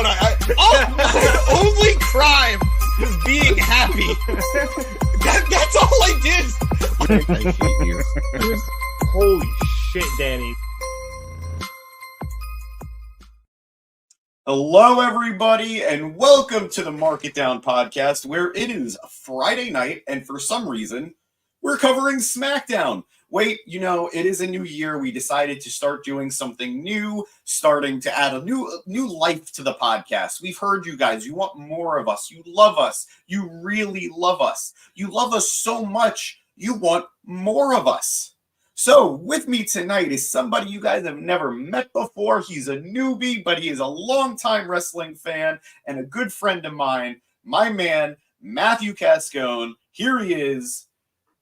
what my only crime is being happy. That's all I did. I hate you. Holy shit, Danny. Hello, everybody, and welcome to the Mark It Down podcast, where it is Friday night, and for some reason, we're covering Smackdown. Wait, it is a new year. We decided to start doing something new, starting to add a new life to the podcast. We've heard you guys. You want more of us. You love us. You really love us. You love us so much, you want more of us. So with me tonight is somebody you guys have never met before. He's a newbie, but he is a longtime wrestling fan and a good friend of mine, my man, Matthew Cascone. Here he is.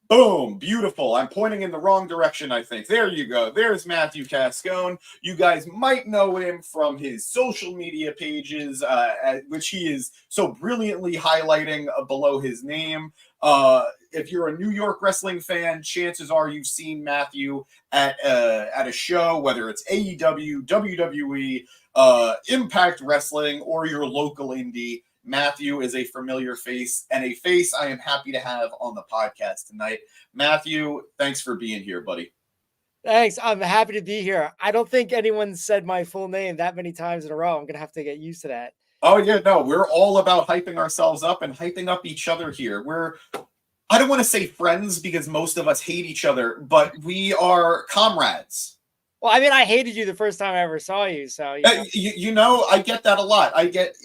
Boom. Beautiful. I'm pointing in the wrong direction, I think. There you go. There's Matthew Cascone. You guys might know him from his social media pages, which he is so brilliantly highlighting below his name. If you're a New York wrestling fan, chances are you've seen Matthew at a show, whether it's AEW, WWE, Impact Wrestling, or your local indie. Matthew is a familiar face, and a face I am happy to have on the podcast tonight. Matthew, thanks for being here, buddy. Thanks. I'm happy to be here. I don't think anyone said my full name that many times in a row. I'm going to have to get used to that. Oh, yeah, no, we're all about hyping ourselves up and hyping up each other here. I don't want to say friends because most of us hate each other, but we are comrades. Well, I mean, I hated you the first time I ever saw you, so I get that a lot. I get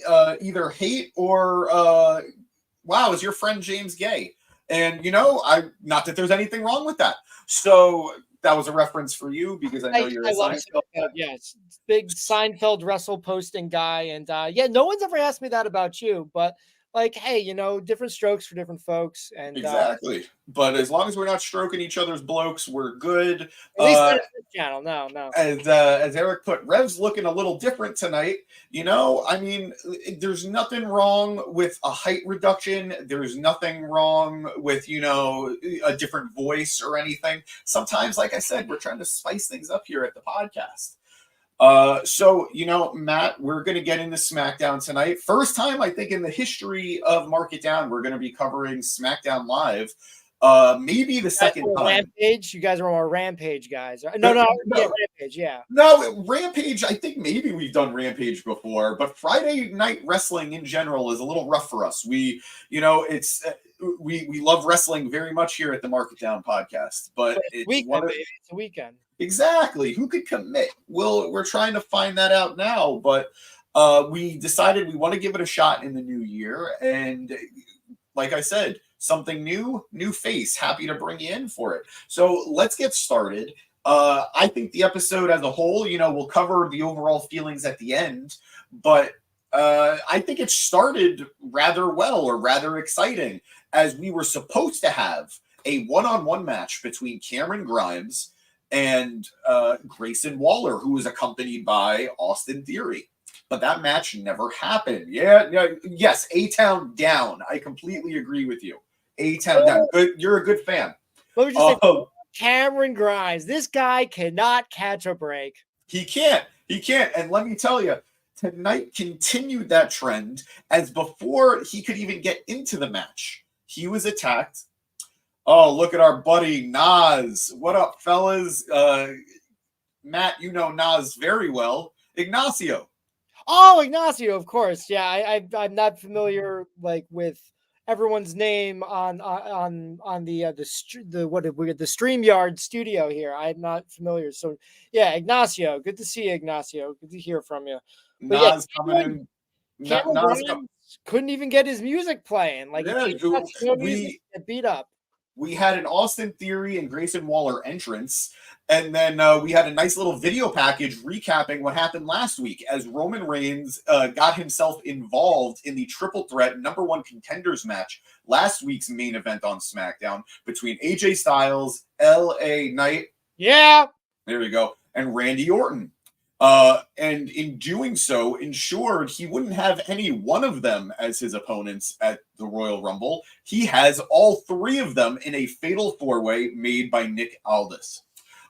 either hate or wow, is your friend James gay? And not that there's anything wrong with that. So that was a reference for you because I know you're a Seinfeld. Yeah, big Seinfeld wrestle posting guy, and no one's ever asked me that about you, but. Like, hey, different strokes for different folks. And exactly. But as long as we're not stroking each other's blokes, we're good. At least on this channel. No. As Eric put, Rev's looking a little different tonight. I mean, there's nothing wrong with a height reduction. There's nothing wrong with, a different voice or anything. Sometimes, like I said, we're trying to spice things up here at the podcast. So, Matt, we're going to get into Smackdown tonight. First time, I think, in the history of Mark It Down, we're going to be covering Smackdown Live. Maybe the second time. Rampage? You guys are more Rampage guys. No. Yeah, Rampage, yeah. No, Rampage, I think maybe we've done Rampage before, but Friday Night Wrestling in general is a little rough for us. We love wrestling very much here at the Mark It Down podcast, but it's a weekend. Exactly. Who could commit? We're trying to find that out now, but we decided we want to give it a shot in the new year. And like I said, something new face. Happy to bring you in for it. So let's get started. I think the episode as a whole, we'll cover the overall feelings at the end, but I think it started rather well or rather exciting as we were supposed to have a one-on-one match between Cameron Grimes and Grayson Waller, who was accompanied by Austin Theory. But that match never happened. Yes, A-Town down. I completely agree with you. A-Town down. Good, you're a good fan. Let me just say, Cameron Grimes, this guy cannot catch a break. He can't. And let me tell you, tonight continued that trend as before he could even get into the match, he was attacked. Oh, look at our buddy Nas. What up, fellas? Matt, you know Nas very well. Ignacio. Oh, Ignacio, of course. Yeah, I'm not familiar with everyone's name on the StreamYard studio here. I'm not familiar. So yeah, Ignacio. Good to see you, Ignacio. Good to hear from you. But Nas coming in. Cameron couldn't even get his music playing. We beat up. We had an Austin Theory and Grayson Waller entrance, and then we had a nice little video package recapping what happened last week as Roman Reigns got himself involved in the triple threat #1 contenders match, last week's main event on SmackDown between AJ Styles, LA Knight, there we go, and Randy Orton. And in doing so, ensured he wouldn't have any one of them as his opponents at the Royal Rumble. He has all three of them in a Fatal Fourway made by Nick Aldis.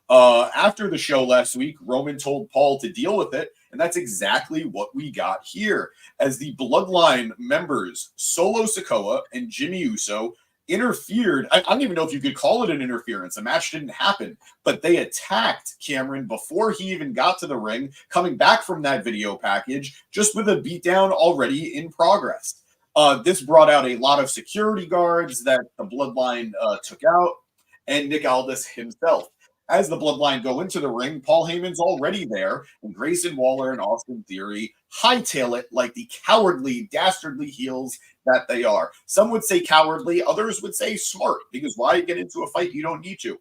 After the show last week, Roman told Paul to deal with it, And that's exactly what we got here. As the Bloodline members, Solo Sikoa and Jimmy Uso, interfered. I don't even know if you could call it an interference. A match didn't happen, but they attacked Cameron before he even got to the ring, coming back from that video package, just with a beatdown already in progress. This brought out a lot of security guards that the Bloodline took out, and Nick Aldis himself. As the Bloodline go into the ring, Paul Heyman's already there, and Grayson Waller and Austin Theory hightail it like the cowardly, dastardly heels that they are. Some would say cowardly, others would say smart, because why get into a fight you don't need to?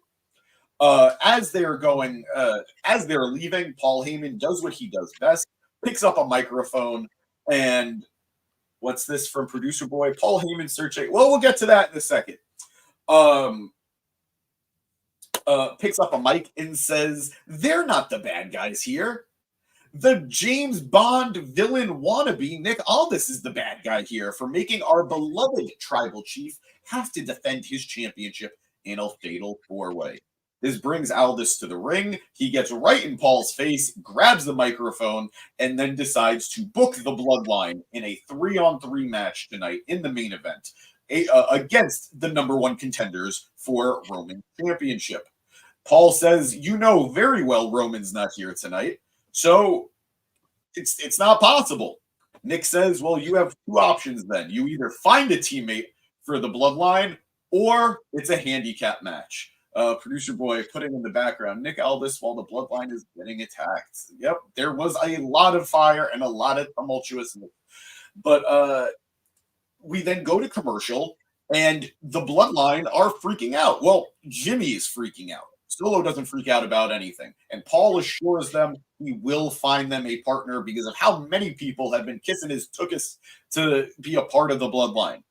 As they're leaving, Paul Heyman does what he does best, picks up a microphone, and what's this from Producer Boy? Paul Heyman searching. Well, we'll get to that in a second. Picks up a mic and says, "They're not the bad guys here. The James Bond villain wannabe Nick Aldis is the bad guy here for making our beloved tribal chief have to defend his championship in a fatal four-way." This brings Aldis to the ring. He gets right in Paul's face, grabs the microphone, and then decides to book the Bloodline in a 3-on-3 match tonight in the main event against the #1 contenders for Roman Championship. Paul says, "You know very well Roman's not here tonight, so it's not possible." Nick says, "Well, you have two options then. You either find a teammate for the Bloodline, or it's a handicap match." Producer Boy putting in the background, Nick Aldis while the Bloodline is getting attacked. Yep, there was a lot of fire and a lot of tumultuousness. But we then go to commercial, and the Bloodline are freaking out. Well, Jimmy is freaking out. Solo doesn't freak out about anything. And Paul assures them he will find them a partner because of how many people have been kissing his tuchus to be a part of the Bloodline.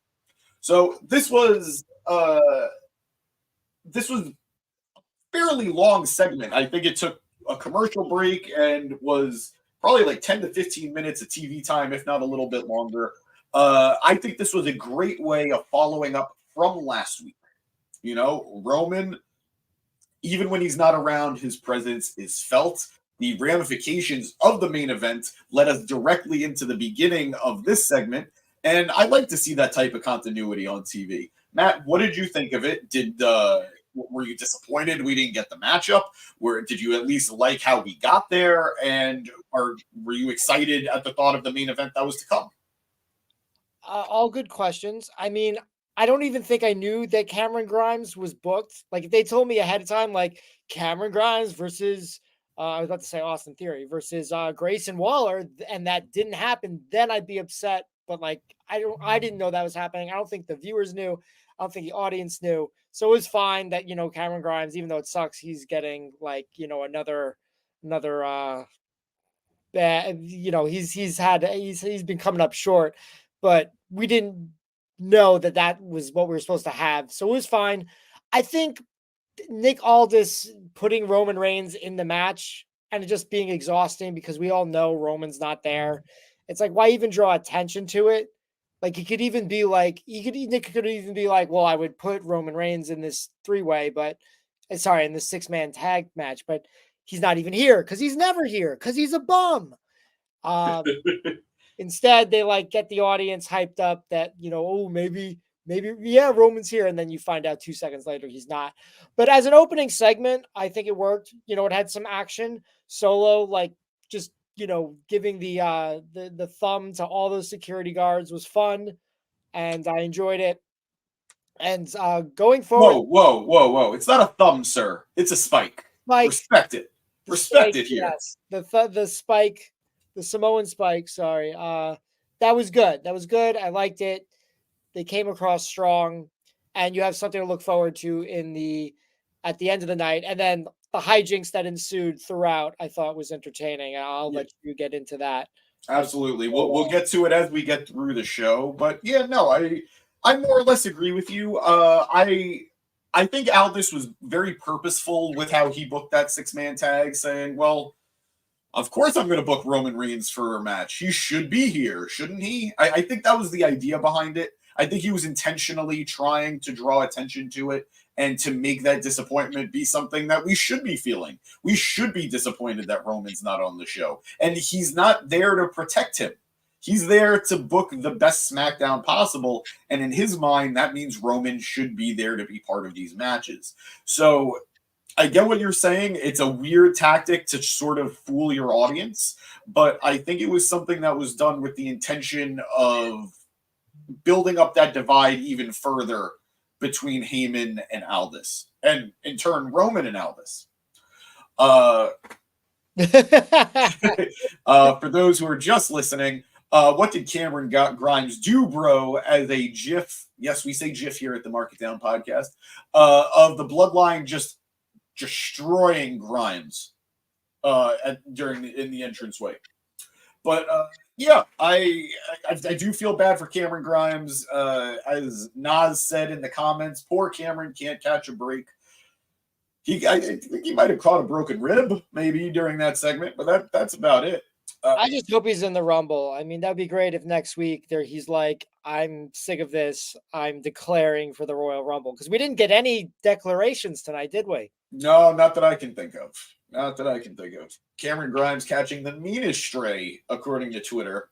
So this was a fairly long segment. I think it took a commercial break and was probably like 10 to 15 minutes of TV time, if not a little bit longer. I think this was a great way of following up from last week. You know, Roman, even when he's not around, his presence is felt. The ramifications of the main event led us directly into the beginning of this segment, and I like to see that type of continuity on TV. Matt, what did you think of it? Were you disappointed we didn't get the matchup? Did you at least like how we got there? And were you excited at the thought of the main event that was to come? All good questions. I mean, I don't even think I knew that Cameron Grimes was booked. Like, if they told me ahead of time, like Cameron Grimes versus, I was about to say Austin Theory versus Grayson Waller, and that didn't happen, then I'd be upset. But like, I didn't know that was happening. I don't think the viewers knew. I don't think the audience knew. So it was fine that, you know, Cameron Grimes, even though it sucks, he's getting like, you know, another bad, you know, he's been coming up short, but we didn't know that was what we were supposed to have. So it was fine. I think Nick Aldis putting Roman Reigns in the match and it just being exhausting because we all know Roman's not there. It's like, why even draw attention to it? Like, he could even be like, Nick could even be like, well, I would put Roman Reigns in this in this 6-man tag match, but he's not even here because he's never here because he's a bum. Instead, they like get the audience hyped up that, you know, oh, maybe, yeah, Roman's here. And then you find out 2 seconds later he's not. But as an opening segment, I think it worked. You know, it had some action. Solo, like, just, you know, giving the thumb to all those security guards was fun, and I enjoyed it. And going forward, whoa! It's not a thumb, sir. It's a spike. Respect it. Respect it here. Yes, the spike, the Samoan spike. Sorry, that was good. That was good. I liked it. They came across strong, and you have something to look forward to at the end of the night, and then the hijinks that ensued throughout, I thought was entertaining. I'll let you get into that. Absolutely. We'll get to it as we get through the show. But yeah, no, I more or less agree with you. I think Aldis was very purposeful with how he booked that 6-man tag, saying, well, of course I'm going to book Roman Reigns for a match. He should be here, shouldn't he? I think that was the idea behind it. I think he was intentionally trying to draw attention to it and to make that disappointment be something that we should be feeling. We should be disappointed that Roman's not on the show. And he's not there to protect him. He's there to book the best SmackDown possible. And in his mind, that means Roman should be there to be part of these matches. So I get what you're saying. It's a weird tactic to sort of fool your audience. But I think it was something that was done with the intention of building up that divide even further between Heyman and Aldis. And in turn, Roman and Aldis. For those who are just listening, what did Cameron Grimes do, bro, as a GIF? Yes, we say GIF here at the Mark It Down podcast, of the Bloodline just destroying Grimes in the entranceway. But yeah, I do feel bad for Cameron Grimes. As Nas said in the comments, poor Cameron can't catch a break. I think he might have caught a broken rib maybe during that segment, but that's about it. I just hope he's in the Rumble. I mean, that'd be great if next week he's like, I'm sick of this. I'm declaring for the Royal Rumble. Because we didn't get any declarations tonight, did we? No, not that I can think of. Not that I can think of. Cameron Grimes catching the meanest stray, according to Twitter.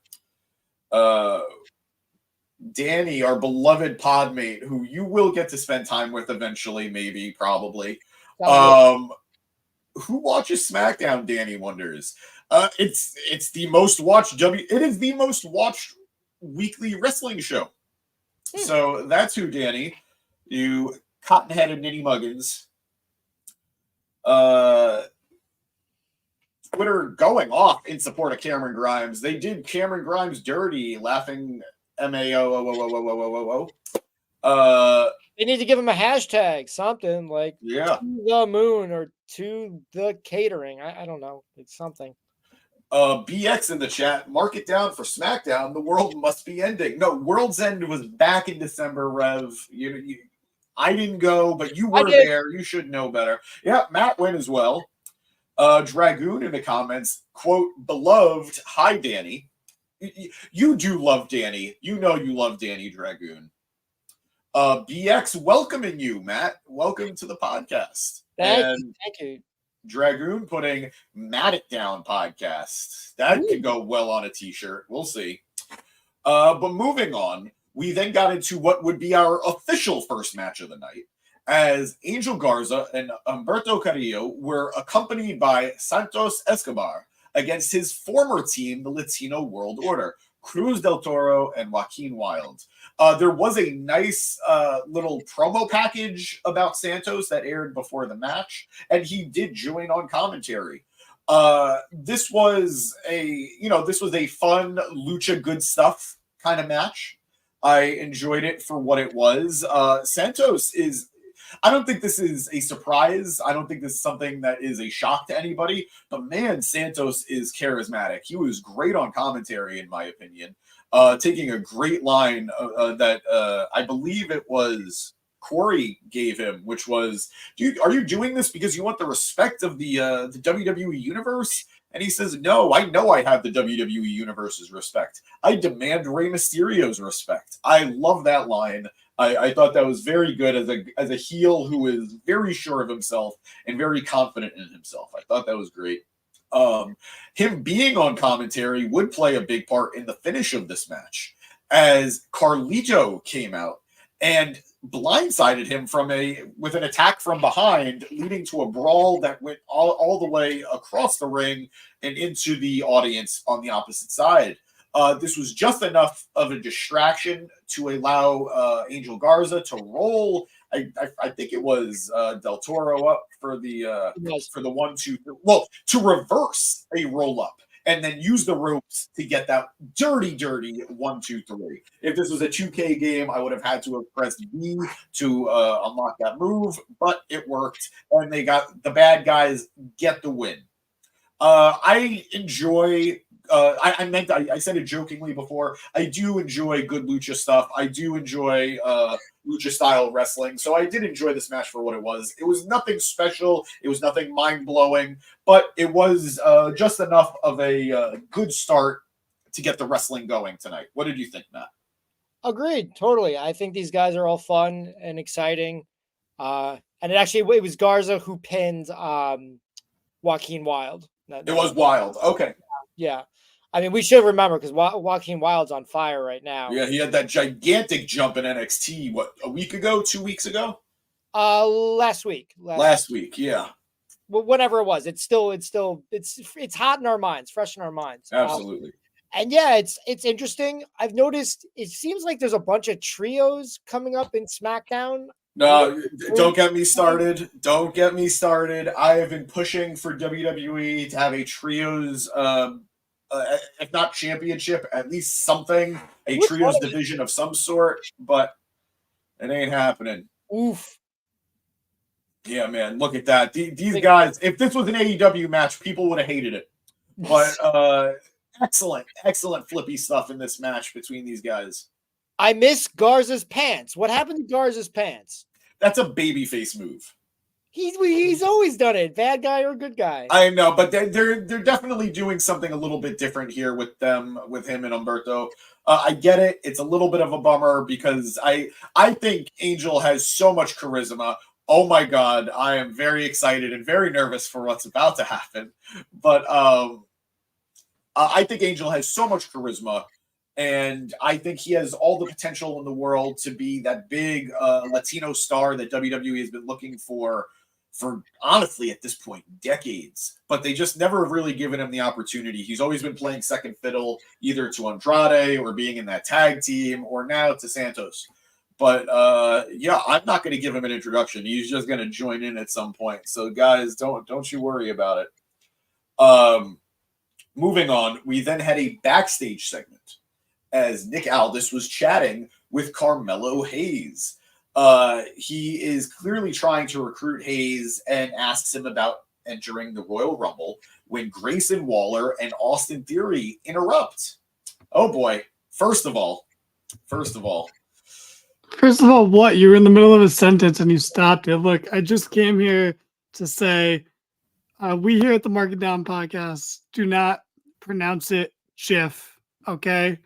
Danny, our beloved podmate, who you will get to spend time with eventually, maybe, probably. Who watches SmackDown, Danny wonders. It's the most watched it is the most watched weekly wrestling show. So that's who, Danny. You cotton-headed Nitty Muggins. Twitter going off in support of Cameron Grimes. They did Cameron Grimes dirty, laughing MAO. They need to give him a hashtag, something like to the moon or to the catering. I don't know. It's something. BX in the chat, mark it down for SmackDown. The world must be ending. No, World's End was back in December, Rev. I didn't go, but you were there. You should know better. Yeah, Matt went as well. Dragoon in the comments, quote, beloved, hi, Danny. You do love Danny. You know you love Danny, Dragoon. BX welcoming you, Matt. Welcome to the podcast. Thank you. Dragoon putting Mat It Down podcast. That could go well on a t-shirt. We'll see. But moving on, we then got into what would be our official first match of the night, as Angel Garza and Humberto Carrillo were accompanied by Santos Escobar against his former team, the Latino World Order, Cruz del Toro and Joaquin Wilde. There was a nice little promo package about Santos that aired before the match, and he did join on commentary. This was a fun lucha good stuff kind of match. I enjoyed it for what it was. Santos is, I don't think this is a surprise. I don't think this is something that is a shock to anybody, but man, Santos is charismatic. He was great on commentary, in my opinion, taking a great line that I believe it was Corey gave him, which was, are you doing this because you want the respect of the WWE Universe? And he says, no, I know I have the WWE Universe's respect. I demand Rey Mysterio's respect. I love that line. I thought that was very good as a heel who is very sure of himself and very confident in himself. I thought that was great. Him being on commentary would play a big part in the finish of this match, as Carrillo came out and blindsided him with an attack from behind, leading to a brawl that went all the way across the ring and into the audience on the opposite side. This was just enough of a distraction to allow Angel Garza to roll. I think it was Del Toro up for the 1-2. Well, to reverse a roll up and then use the ropes to get that dirty 1-2-3. If this was a 2K game, I would have had to have pressed B to unlock that move, but it worked, and they got the bad guys get the win. I enjoy. I said it jokingly before. I do enjoy good lucha stuff. I do enjoy lucha style wrestling. So I did enjoy this match for what it was. It was nothing special. It was nothing mind blowing, but it was just enough of a good start to get the wrestling going tonight. What did you think, Matt? Agreed, totally. I think these guys are all fun and exciting. And it was Garza who pinned Joaquin Wilde. It was Wilde. Okay. Yeah. I mean, we should remember because Joaquin Wilde's on fire right now. Yeah, he had that gigantic jump in NXT, what, a week ago, 2 weeks ago? Last week. Last week, yeah. Well, whatever it was, it's hot in our minds, fresh in our minds. Absolutely. And yeah, it's interesting. I've noticed it seems like there's a bunch of trios coming up in SmackDown. No, don't get me started. Don't get me started. I have been pushing for WWE to have a trios, if not championship, at least something, a trios division of some sort, but it ain't happening. Oof. Yeah, man, look at that. These guys, if this was an AEW match, people would have hated it. But excellent flippy stuff in this match between these guys. I miss Garza's pants. What happened to Garza's pants? That's a babyface move. He's always done it, bad guy or good guy. I know, but they're definitely doing something a little bit different here with him and Humberto. I get it. It's a little bit of a bummer because I think Angel has so much charisma. Oh my God, I am very excited and very nervous for what's about to happen. But I think Angel has so much charisma. And I think he has all the potential in the world to be that big Latino star that WWE has been looking for honestly, at this point, decades. But they just never have really given him the opportunity. He's always been playing second fiddle, either to Andrade or being in that tag team, or now to Santos. But yeah, I'm not going to give him an introduction. He's just going to join in at some point. So guys, don't you worry about it. Moving on, we then had a backstage segment as Nick Aldis was chatting with Carmello Hayes. He is clearly trying to recruit Hayes and asks him about entering the Royal Rumble when Grayson Waller and Austin Theory interrupt. Oh boy. First of all, what? You were in the middle of a sentence and you stopped it. Look, I just came here to say we here at the Market Down podcast do not pronounce it GIF, okay?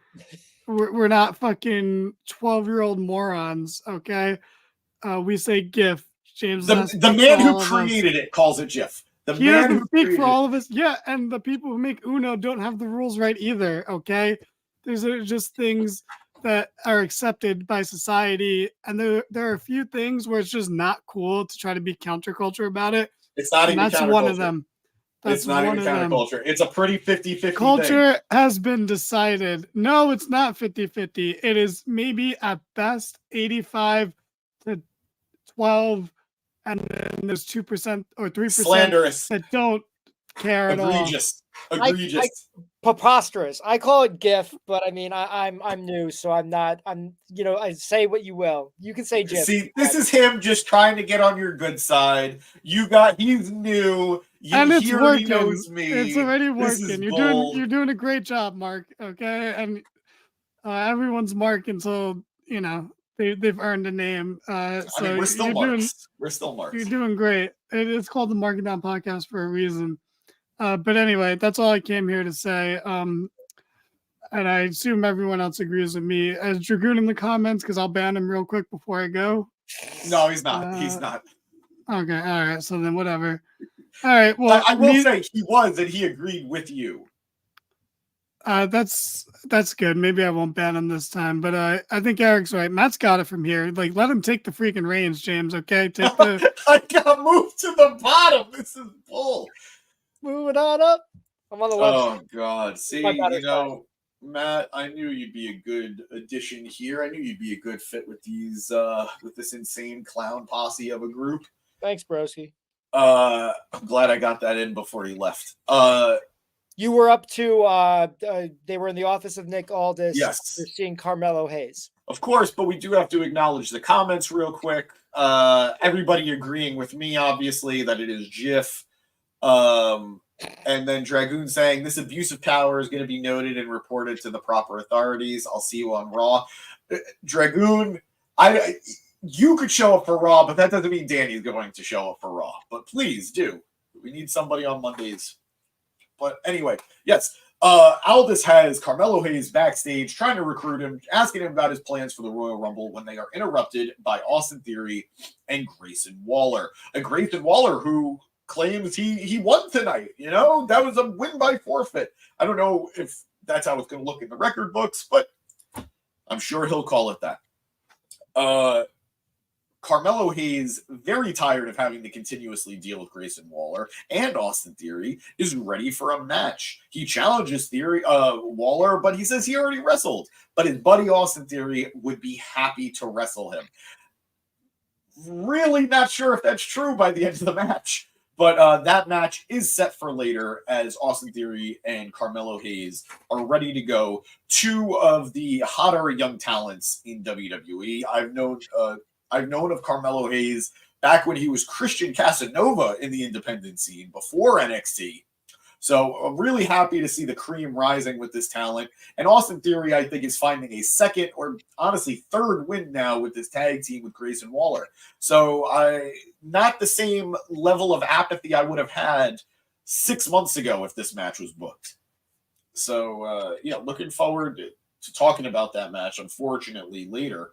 We're not fucking 12-year-old morons, okay? We say GIF. James, the man who created it calls it GIF. The he man doesn't who speak for created all of us. Yeah, and the people who make Uno don't have the rules right either, okay? These are just things that are accepted by society, and there are a few things where it's just not cool to try to be counterculture about it. It's not even that's one of them. It's not even counterculture. It's a pretty 50-50 culture thing. Has been decided. No, it's not 50-50. It is maybe at best 85 to 12, and then there's 2% or 3% slanderous that don't care at all. Egregious. Preposterous. I call it GIF, but I mean I'm new, so I say what you will. You can say GIF. See, this is him just trying to get on your good side. He's new. And it's working. Knows me. It's already working. You're doing a great job, Mark. Okay, and everyone's Mark until they've earned a name. So we're still Marks. We're still Marks. You're doing great. It's called the Market Down Podcast for a reason. But anyway, that's all I came here to say. And I assume everyone else agrees with me. As Dragoon in the comments, because I'll ban him real quick before I go. No, he's not. He's not. Okay, all right. So then whatever. All right. Well, I will say he was, and he agreed with you. That's good. Maybe I won't ban him this time, but I think Eric's right. Matt's got it from here. Like, let him take the freaking reins, James. Okay, take the. I got moved to the bottom. This is bull. Moving on up. I'm on the left. Oh God! See, Matt, I knew you'd be a good addition here. I knew you'd be a good fit with with this insane clown posse of a group. Thanks, broski. I'm glad I got that in before he left. You were up to they were in the office of Nick Aldis. Yes. You're seeing Carmello Hayes. Of course, but we do have to acknowledge the comments real quick. Everybody agreeing with me, obviously, that it is GIF. And then Dragoon saying this abuse of power is going to be noted and reported to the proper authorities. I'll see you on Raw. Dragoon, you could show up for Raw, but that doesn't mean Danny's going to show up for Raw. But please do. We need somebody on Mondays. But anyway, yes. Aldis has Carmelo Hayes backstage trying to recruit him, asking him about his plans for the Royal Rumble when they are interrupted by Austin Theory and Grayson Waller. A Grayson Waller who claims he won tonight. You know, that was a win by forfeit. I don't know if that's how it's going to look in the record books, but I'm sure he'll call it that. Carmelo Hayes, very tired of having to continuously deal with Grayson Waller and Austin Theory, is ready for a match. He challenges Waller, but he says he already wrestled. But his buddy Austin Theory would be happy to wrestle him. Really not sure if that's true by the end of the match. But that match is set for later as Austin Theory and Carmelo Hayes are ready to go. Two of the hotter young talents in WWE. I've known of Carmelo Hayes back when he was Christian Casanova in the independent scene before NXT. So I'm really happy to see the cream rising with this talent. And Austin Theory, I think, is finding a second or honestly third win now with this tag team with Grayson Waller. So not the same level of apathy I would have had 6 months ago if this match was booked. So, looking forward to talking about that match, unfortunately, later.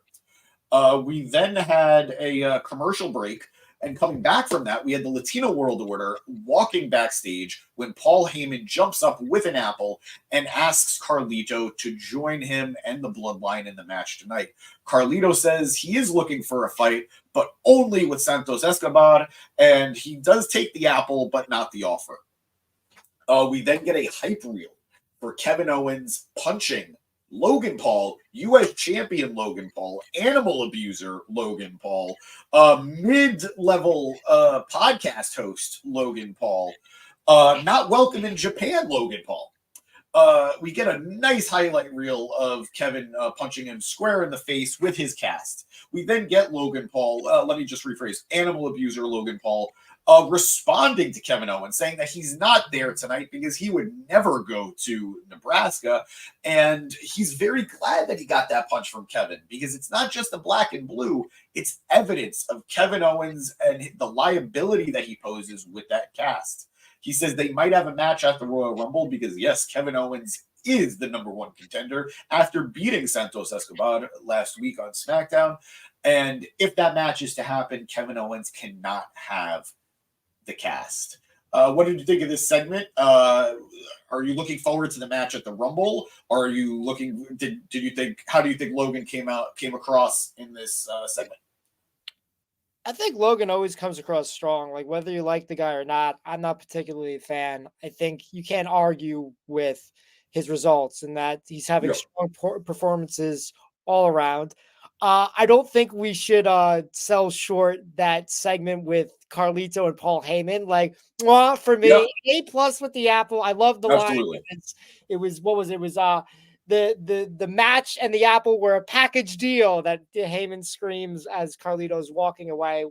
We then had a commercial break, and coming back from that, we had the Latino World Order walking backstage when Paul Heyman jumps up with an apple and asks Carlito to join him and the Bloodline in the match tonight. Carlito says he is looking for a fight, but only with Santos Escobar, and he does take the apple, but not the offer. We then get a hype reel for Kevin Owens punching Logan Paul, U.S. champion Logan Paul, animal abuser Logan Paul, mid-level podcast host Logan Paul, not welcome in Japan Logan Paul. We get a nice highlight reel of Kevin punching him square in the face with his cast. We then get Logan Paul, let me just rephrase, animal abuser Logan Paul, responding to Kevin Owens, saying that he's not there tonight because he would never go to Nebraska. And he's very glad that he got that punch from Kevin because it's not just the black and blue, it's evidence of Kevin Owens and the liability that he poses with that cast. He says they might have a match at the Royal Rumble because, yes, Kevin Owens is the number one contender after beating Santos Escobar last week on SmackDown. And if that match is to happen, Kevin Owens cannot have the cast. What did you think of this segment? Are you looking forward to the match at the Rumble? Or are you looking? How do you think Logan came across in this segment? I think Logan always comes across strong. Like whether you like the guy or not, I'm not particularly a fan. I think you can't argue with his results and that he's having strong performances all around. I don't think we should sell short that segment with Carlito and Paul Heyman. Like, for me, A+ with the apple. I love the line. It was the match and the apple were a package deal that Heyman screams as Carlito's walking away.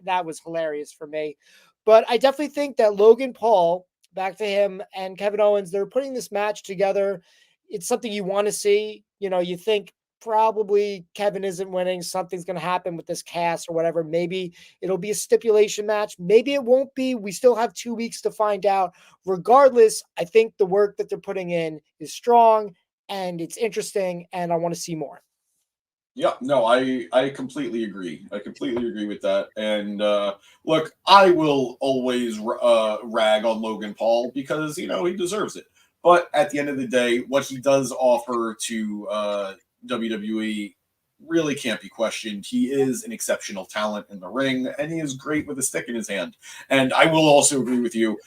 That was hilarious for me. But I definitely think that Logan Paul, back to him, and Kevin Owens, they're putting this match together. It's something you want to see. You know, you think probably Kevin isn't winning. Something's going to happen with this cast or whatever. Maybe it'll be a stipulation match. Maybe it won't be. We still have 2 weeks to find out. Regardless, I think the work that they're putting in is strong and it's interesting and I want to see more. Yeah, no, I completely agree. I completely agree with that. And look, I will always rag on Logan Paul because, he deserves it. But at the end of the day, what he does offer to WWE really can't be questioned. He is an exceptional talent in the ring, and he is great with a stick in his hand. And I will also agree with you.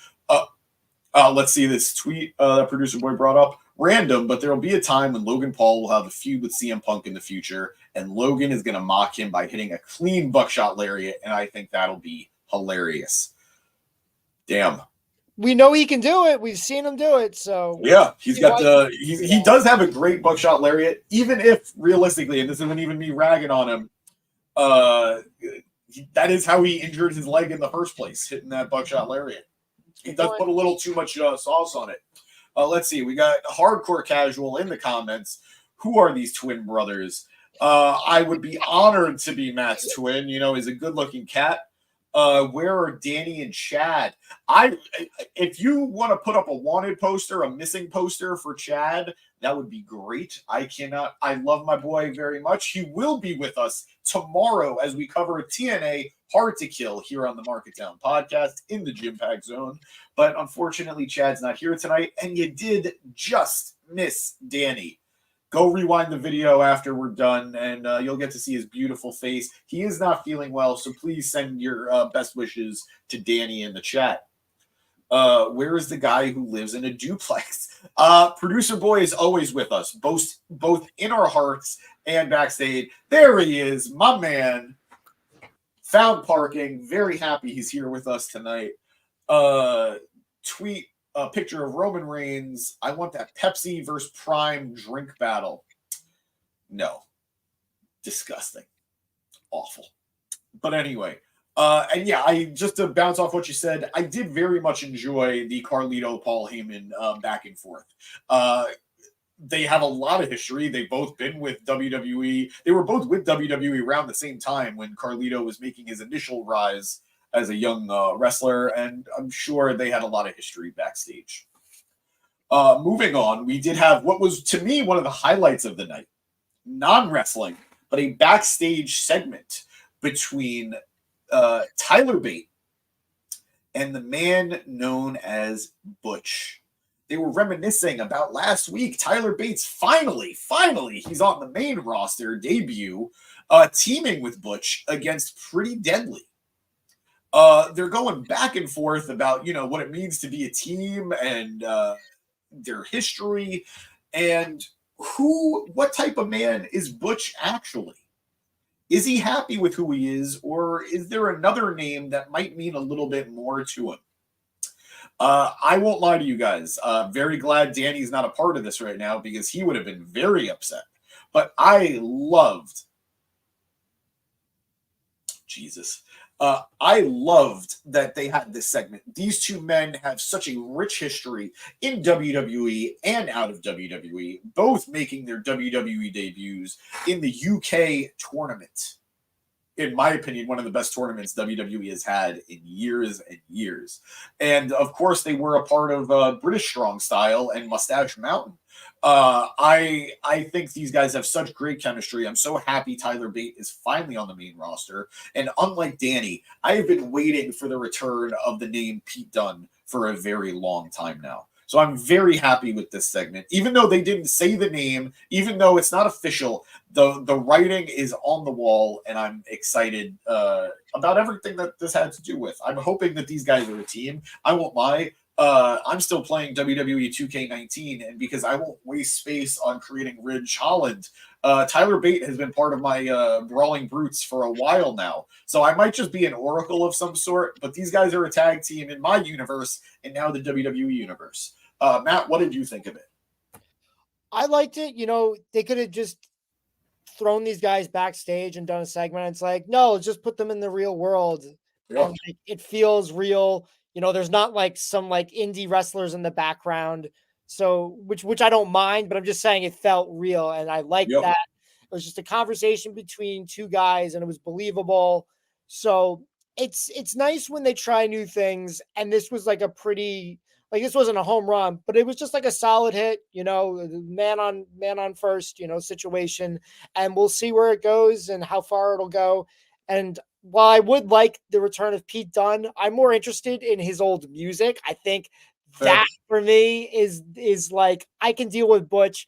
Let's see this tweet that Producer Boy brought up. Random, but there will be a time when Logan Paul will have a feud with CM Punk in the future, and Logan is going to mock him by hitting a clean buckshot lariat, and I think that'll be hilarious. Damn. We know he can do it. We've seen him do it. So yeah, he does have a great buckshot lariat, even if realistically, and this isn't even me ragging on him, that is how he injured his leg in the first place, hitting that buckshot lariat. He does put a little too much sauce on it. Let's see. We got Hardcore Casual in the comments. Who are these twin brothers? I would be honored to be Matt's twin. He's a good-looking cat. Where are Danny and Chad? If you want to put up a wanted poster, a missing poster for Chad, that would be great. I love my boy very much. He will be with us tomorrow as we cover TNA Hard to Kill here on the Mark It Down podcast in the Gym Pack Zone. But unfortunately, Chad's not here tonight, and you did just miss Danny. Go rewind the video after we're done, and you'll get to see his beautiful face. He is not feeling well, so please send your best wishes to Danny in the chat. Where is the guy who lives in a duplex? Producer Boy is always with us, both in our hearts and backstage. There he is, my man. Found parking. Very happy he's here with us tonight. Tweet a picture of Roman Reigns. I want that Pepsi versus Prime drink battle. No. Disgusting. Awful. But anyway, and yeah, just to bounce off what you said, I did very much enjoy the Carlito Paul Heyman back and forth. They have a lot of history. They've both been with WWE. They were both with WWE around the same time when Carlito was making his initial rise as a young wrestler, and I'm sure they had a lot of history backstage. Moving on, we did have what was, to me, one of the highlights of the night. Non-wrestling, but a backstage segment between Tyler Bate and the man known as Butch. They were reminiscing about last week. Tyler Bates finally, he's on the main roster debut, teaming with Butch against Pretty Deadly. They're going back and forth about, what it means to be a team and their history and what type of man is Butch actually? Is he happy with who he is, or is there another name that might mean a little bit more to him? I won't lie to you guys. Very glad Danny's not a part of this right now because he would have been very upset. But I loved that they had this segment. These two men have such a rich history in WWE and out of WWE, both making their WWE debuts in the UK tournament. In my opinion, one of the best tournaments WWE has had in years and years. And of course, they were a part of British Strong Style and Mustache Mountain. I think these guys have such great chemistry. I'm so happy Tyler Bate is finally on the main roster. And unlike Danny, I have been waiting for the return of the name Pete Dunne for a very long time now. So I'm very happy with this segment. Even though they didn't say the name, even though it's not official, the writing is on the wall, and I'm excited about everything that this had to do with. I'm hoping that these guys are a team. I won't lie. I'm still playing WWE 2K19, and because I won't waste space on creating Ridge Holland, Tyler Bate has been part of my Brawling Brutes for a while now. So I might just be an Oracle of some sort, but these guys are a tag team in my universe and now the WWE universe. Matt, what did you think of it? I liked it. They could have just thrown these guys backstage and done a segment. It's like, no, just put them in the real world. Yeah. And it feels real. There's not like some indie wrestlers in the background. So, which I don't mind, but I'm just saying it felt real. And I liked that. It was just a conversation between two guys and it was believable. So it's nice when they try new things. And this was like a pretty, this wasn't a home run, but it was just like a solid hit, man on first, situation. And we'll see where it goes and how far it'll go. And while I would like the return of Pete Dunne, I'm more interested in his old music. I think that for me is like, I can deal with Butch,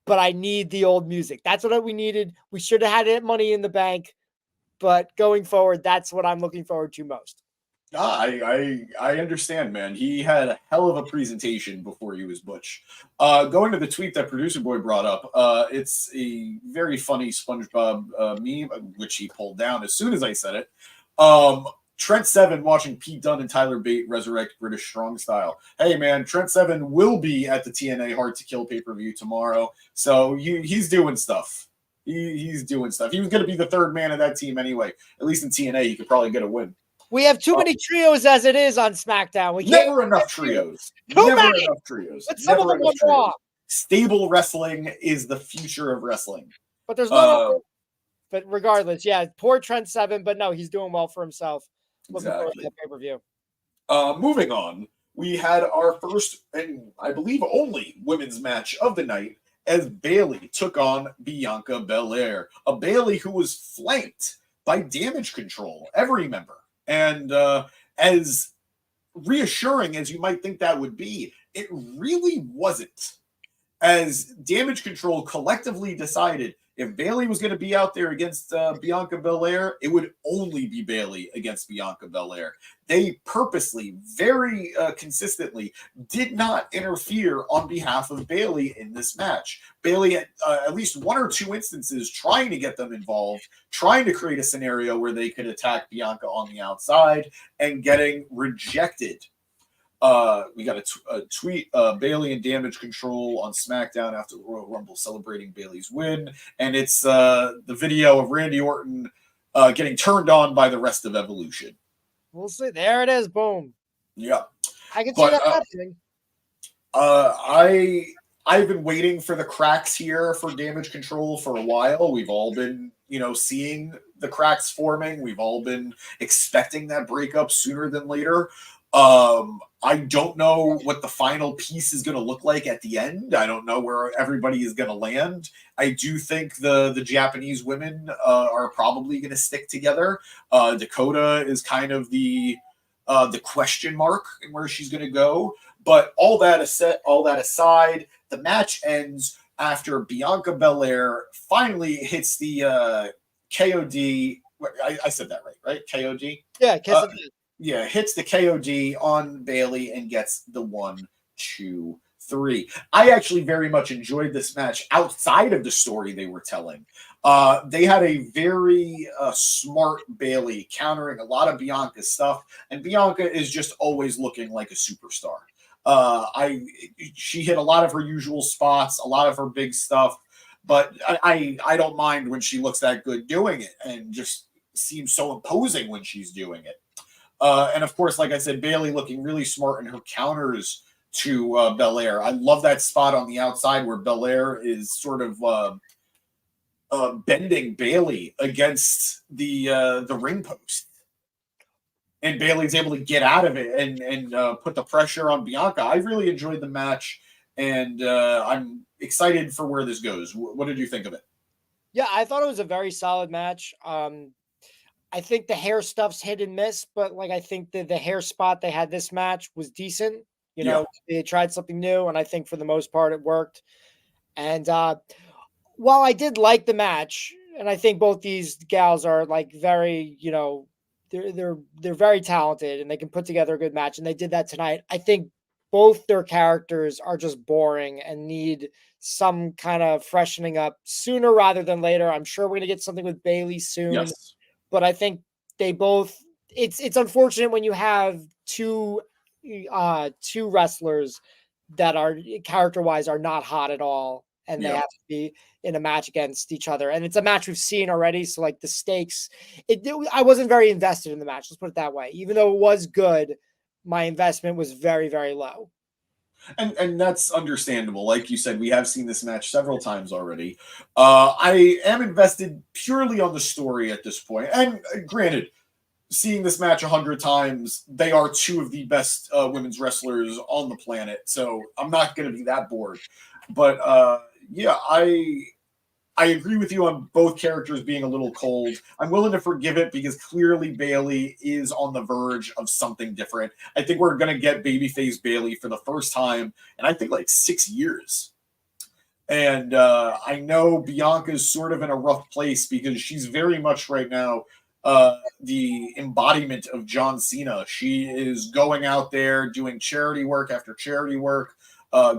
but I need the old music. That's what we needed. We should have had it Money in the Bank, but going forward, that's what I'm looking forward to most. I understand, man. He had a hell of a presentation before he was Butch. Going to the tweet that Producer Boy brought up, it's a very funny SpongeBob meme, which he pulled down as soon as I said it. Trent Seven watching Pete Dunne and Tyler Bate resurrect British Strong Style. Hey, man, Trent Seven will be at the TNA Hard to Kill pay-per-view tomorrow, so he's doing stuff. He's doing stuff. He was going to be the third man of that team anyway. At least in TNA, he could probably get a win. We have too many trios as it is on SmackDown. Never enough trios. Never enough trios. But some of them went wrong. Stable wrestling is the future of wrestling. But there's no. But regardless, yeah, poor Trent Seven. But no, he's doing well for himself. Looking forward to Exactly. that pay-per-view. Moving on, we had our first and I believe only women's match of the night as Bayley took on Bianca Belair. A Bayley who was flanked by Damage Control, every member. And as reassuring as you might think that would be, it really wasn't. As Damage Control collectively decided if Bayley was going to be out there against Bianca Belair, it would only be Bayley against Bianca Belair. They purposely, very consistently, did not interfere on behalf of Bayley in this match. Bayley, at least one or two instances, trying to get them involved, trying to create a scenario where they could attack Bianca on the outside, and getting rejected. We got a tweet, Bayley and Damage Control on SmackDown after the Royal Rumble celebrating Bayley's win. And it's the video of Randy Orton getting turned on by the rest of Evolution. We'll see. There it is. Boom. Yeah. I can see that happening. I've been waiting for the cracks here for Damage Control for a while. We've all been, seeing the cracks forming. We've all been expecting that breakup sooner than later. I don't know what the final piece is going to look like at the end. I don't know where everybody is going to land. I do think the Japanese women are probably going to stick together. Dakota is kind of the question mark in where she's going to go. But all that aside, the match ends after Bianca Belair finally hits the KOD. I said that right? KOD? Yeah, Yeah, hits the KOD on Bayley and gets the 1, 2, 3. I actually very much enjoyed this match outside of the story they were telling. They had a very smart Bayley countering a lot of Bianca's stuff, and Bianca is just always looking like a superstar. She hit a lot of her usual spots, a lot of her big stuff, but I don't mind when she looks that good doing it, and just seems so imposing when she's doing it. And of course, like I said, Bayley looking really smart in her counters to Belair. I love that spot on the outside where Belair is sort of bending Bayley against the ring post. And Bayley's able to get out of it and put the pressure on Bianca. I really enjoyed the match, and I'm excited for where this goes. What did you think of it? Yeah, I thought it was a very solid match. I think the hair stuff's hit and miss, but I think the hair spot they had this match was decent. They tried something new, and I think for the most part it worked. And while I did like the match, and I think both these gals are very, they're very talented and they can put together a good match, and they did that tonight. I think both their characters are just boring and need some kind of freshening up sooner rather than later. I'm sure we're gonna get something with Bayley soon. Yes. But I think they both. It's unfortunate when you have two wrestlers that are character-wise are not hot at all, and they have to be in a match against each other. And it's a match we've seen already, so the stakes. I wasn't very invested in the match. Let's put it that way. Even though it was good, my investment was very, very low. And that's understandable. Like you said, we have seen this match several times already. I am invested purely on the story at this point. And granted, seeing this match 100 times, they are two of the best women's wrestlers on the planet. So I'm not going to be that bored. But yeah, I agree with you on both characters being a little cold. I'm willing to forgive it because clearly Bayley is on the verge of something different. I think we're going to get babyface Bayley for the first time in I think 6 years. And I know Bianca's sort of in a rough place because she's very much right now the embodiment of John Cena. She is going out there doing charity work after charity work.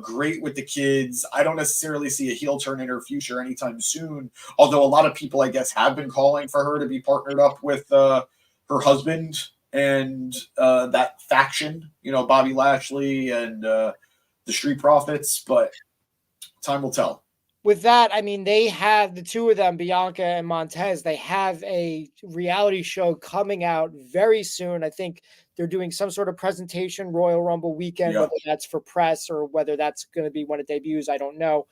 Great with the kids. I don't necessarily see a heel turn in her future anytime soon, although a lot of people, I guess, have been calling for her to be partnered up with her husband and that faction, Bobby Lashley and the Street Profits, but time will tell. With that, I mean, they have the two of them, Bianca and Montez, they have a reality show coming out very soon. I think they're doing some sort of presentation, Royal Rumble weekend, whether that's for press or whether that's going to be when it debuts, I don't know.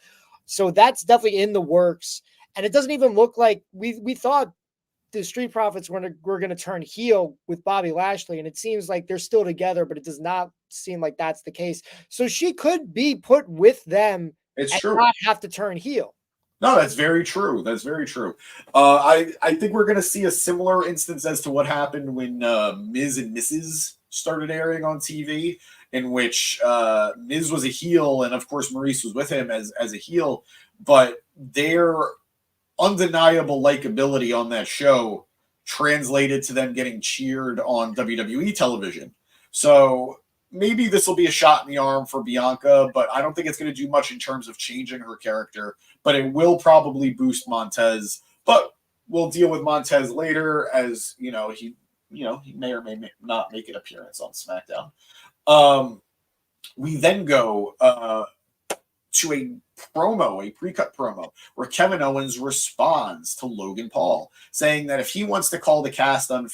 So that's definitely in the works. And it doesn't even look like we thought the Street Profits were going to turn heel with Bobby Lashley, and it seems like they're still together, but it does not seem like that's the case. So she could be put with them It's and true. not have to turn heel. No, that's very true. That's very true. I think we're going to see a similar instance as to what happened when Miz and Mrs. started airing on TV, in which Miz was a heel, and of course Maurice was with him as a heel, but their undeniable likability on that show translated to them getting cheered on WWE television. So maybe this will be a shot in the arm for Bianca, but I don't think it's going to do much in terms of changing her character. But it will probably boost Montez. But we'll deal with Montez later, as he may or may not make an appearance on SmackDown. We then go to a pre-cut promo, where Kevin Owens responds to Logan Paul, saying that if he wants to call the cast an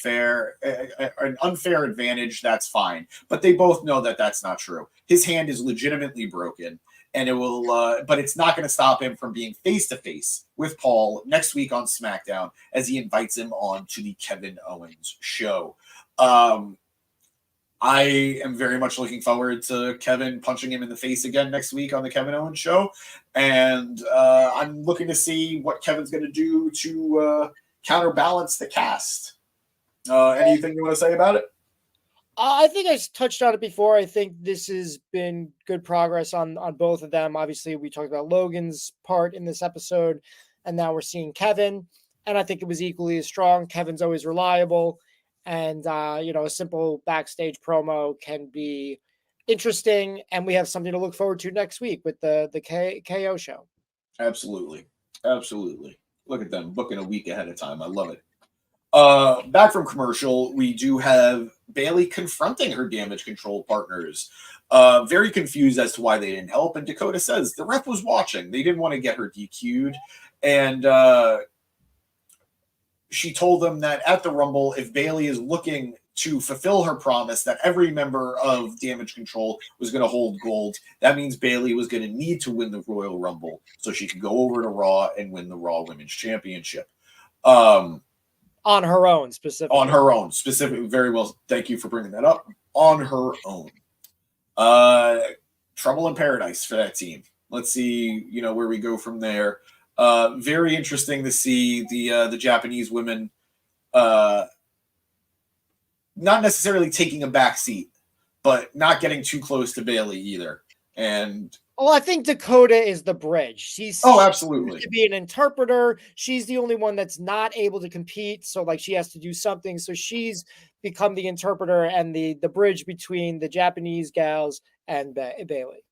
unfair advantage, that's fine. But they both know that that's not true. His hand is legitimately broken, and it will, but it's not going to stop him from being face-to-face with Paul next week on SmackDown, as he invites him on to the Kevin Owens show. I am very much looking forward to Kevin punching him in the face again next week on the Kevin Owens show. And I'm looking to see what Kevin's going to do to counterbalance the cast. Anything you want to say about it? I think I touched on it before. I think this has been good progress on both of them. Obviously, we talked about Logan's part in this episode, and now we're seeing Kevin. And I think it was equally as strong. Kevin's always reliable. And, a simple backstage promo can be interesting. And we have something to look forward to next week with the KO show. Absolutely. Absolutely. Look at them booking a week ahead of time. I love it. Back from commercial, we do have Bayley confronting her Damage Control partners. Very confused as to why they didn't help. And Dakota says the ref was watching. They didn't want to get her DQ'd. And she told them that at the Rumble, if Bayley is looking to fulfill her promise that every member of Damage Control was going to hold gold, that means Bayley was going to need to win the Royal Rumble so she could go over to Raw and win the Raw Women's Championship. On her own, specifically. On her own, specifically. Very well. Thank you for bringing that up. On her own. Trouble in Paradise for that team. Let's see, where we go from there. Very interesting to see the Japanese women not necessarily taking a back seat, but not getting too close to Bayley either. And I think Dakota is the bridge. She's absolutely to be an interpreter. She's the only one that's not able to compete, so she has to do something. So she's become the interpreter and the bridge between the Japanese gals and Bayley.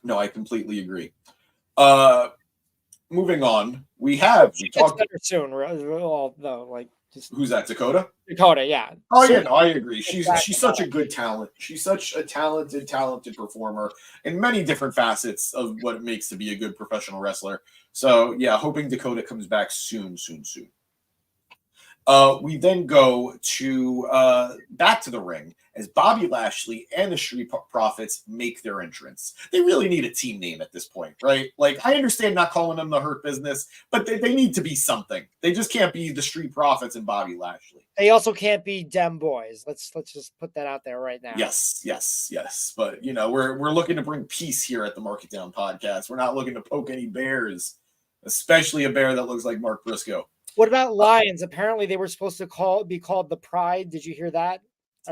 No, I completely agree. Moving on, we talked better soon. Though, who's that? Dakota, yeah. Oh yeah, no, I agree. She's such a good talent. She's such a talented performer in many different facets of what it makes to be a good professional wrestler. So yeah, hoping Dakota comes back soon. We then go to back to the ring as Bobby Lashley and the Street Profits make their entrance. They really need a team name at this point, right? I understand not calling them the Hurt Business, but they need to be something. They just can't be the Street Profits and Bobby Lashley. They also can't be Dem Boys. Let's just put that out there right now. Yes. But we're looking to bring peace here at the Mark It Down podcast. We're not looking to poke any bears, especially a bear that looks like Mark Briscoe. What about Lions? Apparently, they were supposed to be called the Pride. Did you hear that?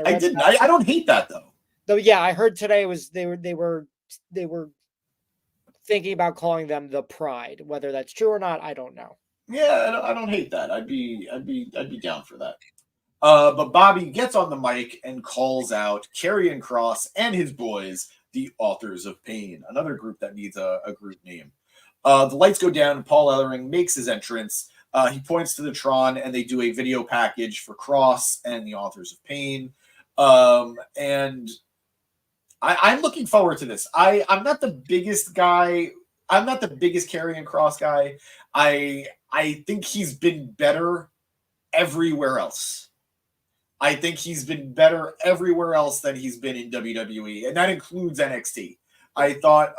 I didn't. I don't hate that though. Though, yeah, I heard today they were thinking about calling them the Pride. Whether that's true or not, I don't know. Yeah, I don't hate that. I'd be down for that. But Bobby gets on the mic and calls out Karrion Kross and his boys, the Authors of Pain, another group that needs a group name. The lights go down and Paul Ellering makes his entrance. He points to the Tron and they do a video package for Kross and the Authors of Pain. And I'm looking forward to this. I'm not the biggest guy. I'm not the biggest Karrion Kross guy. I think he's been better everywhere else. I think he's been better everywhere else than he's been in WWE, and that includes NXT. I thought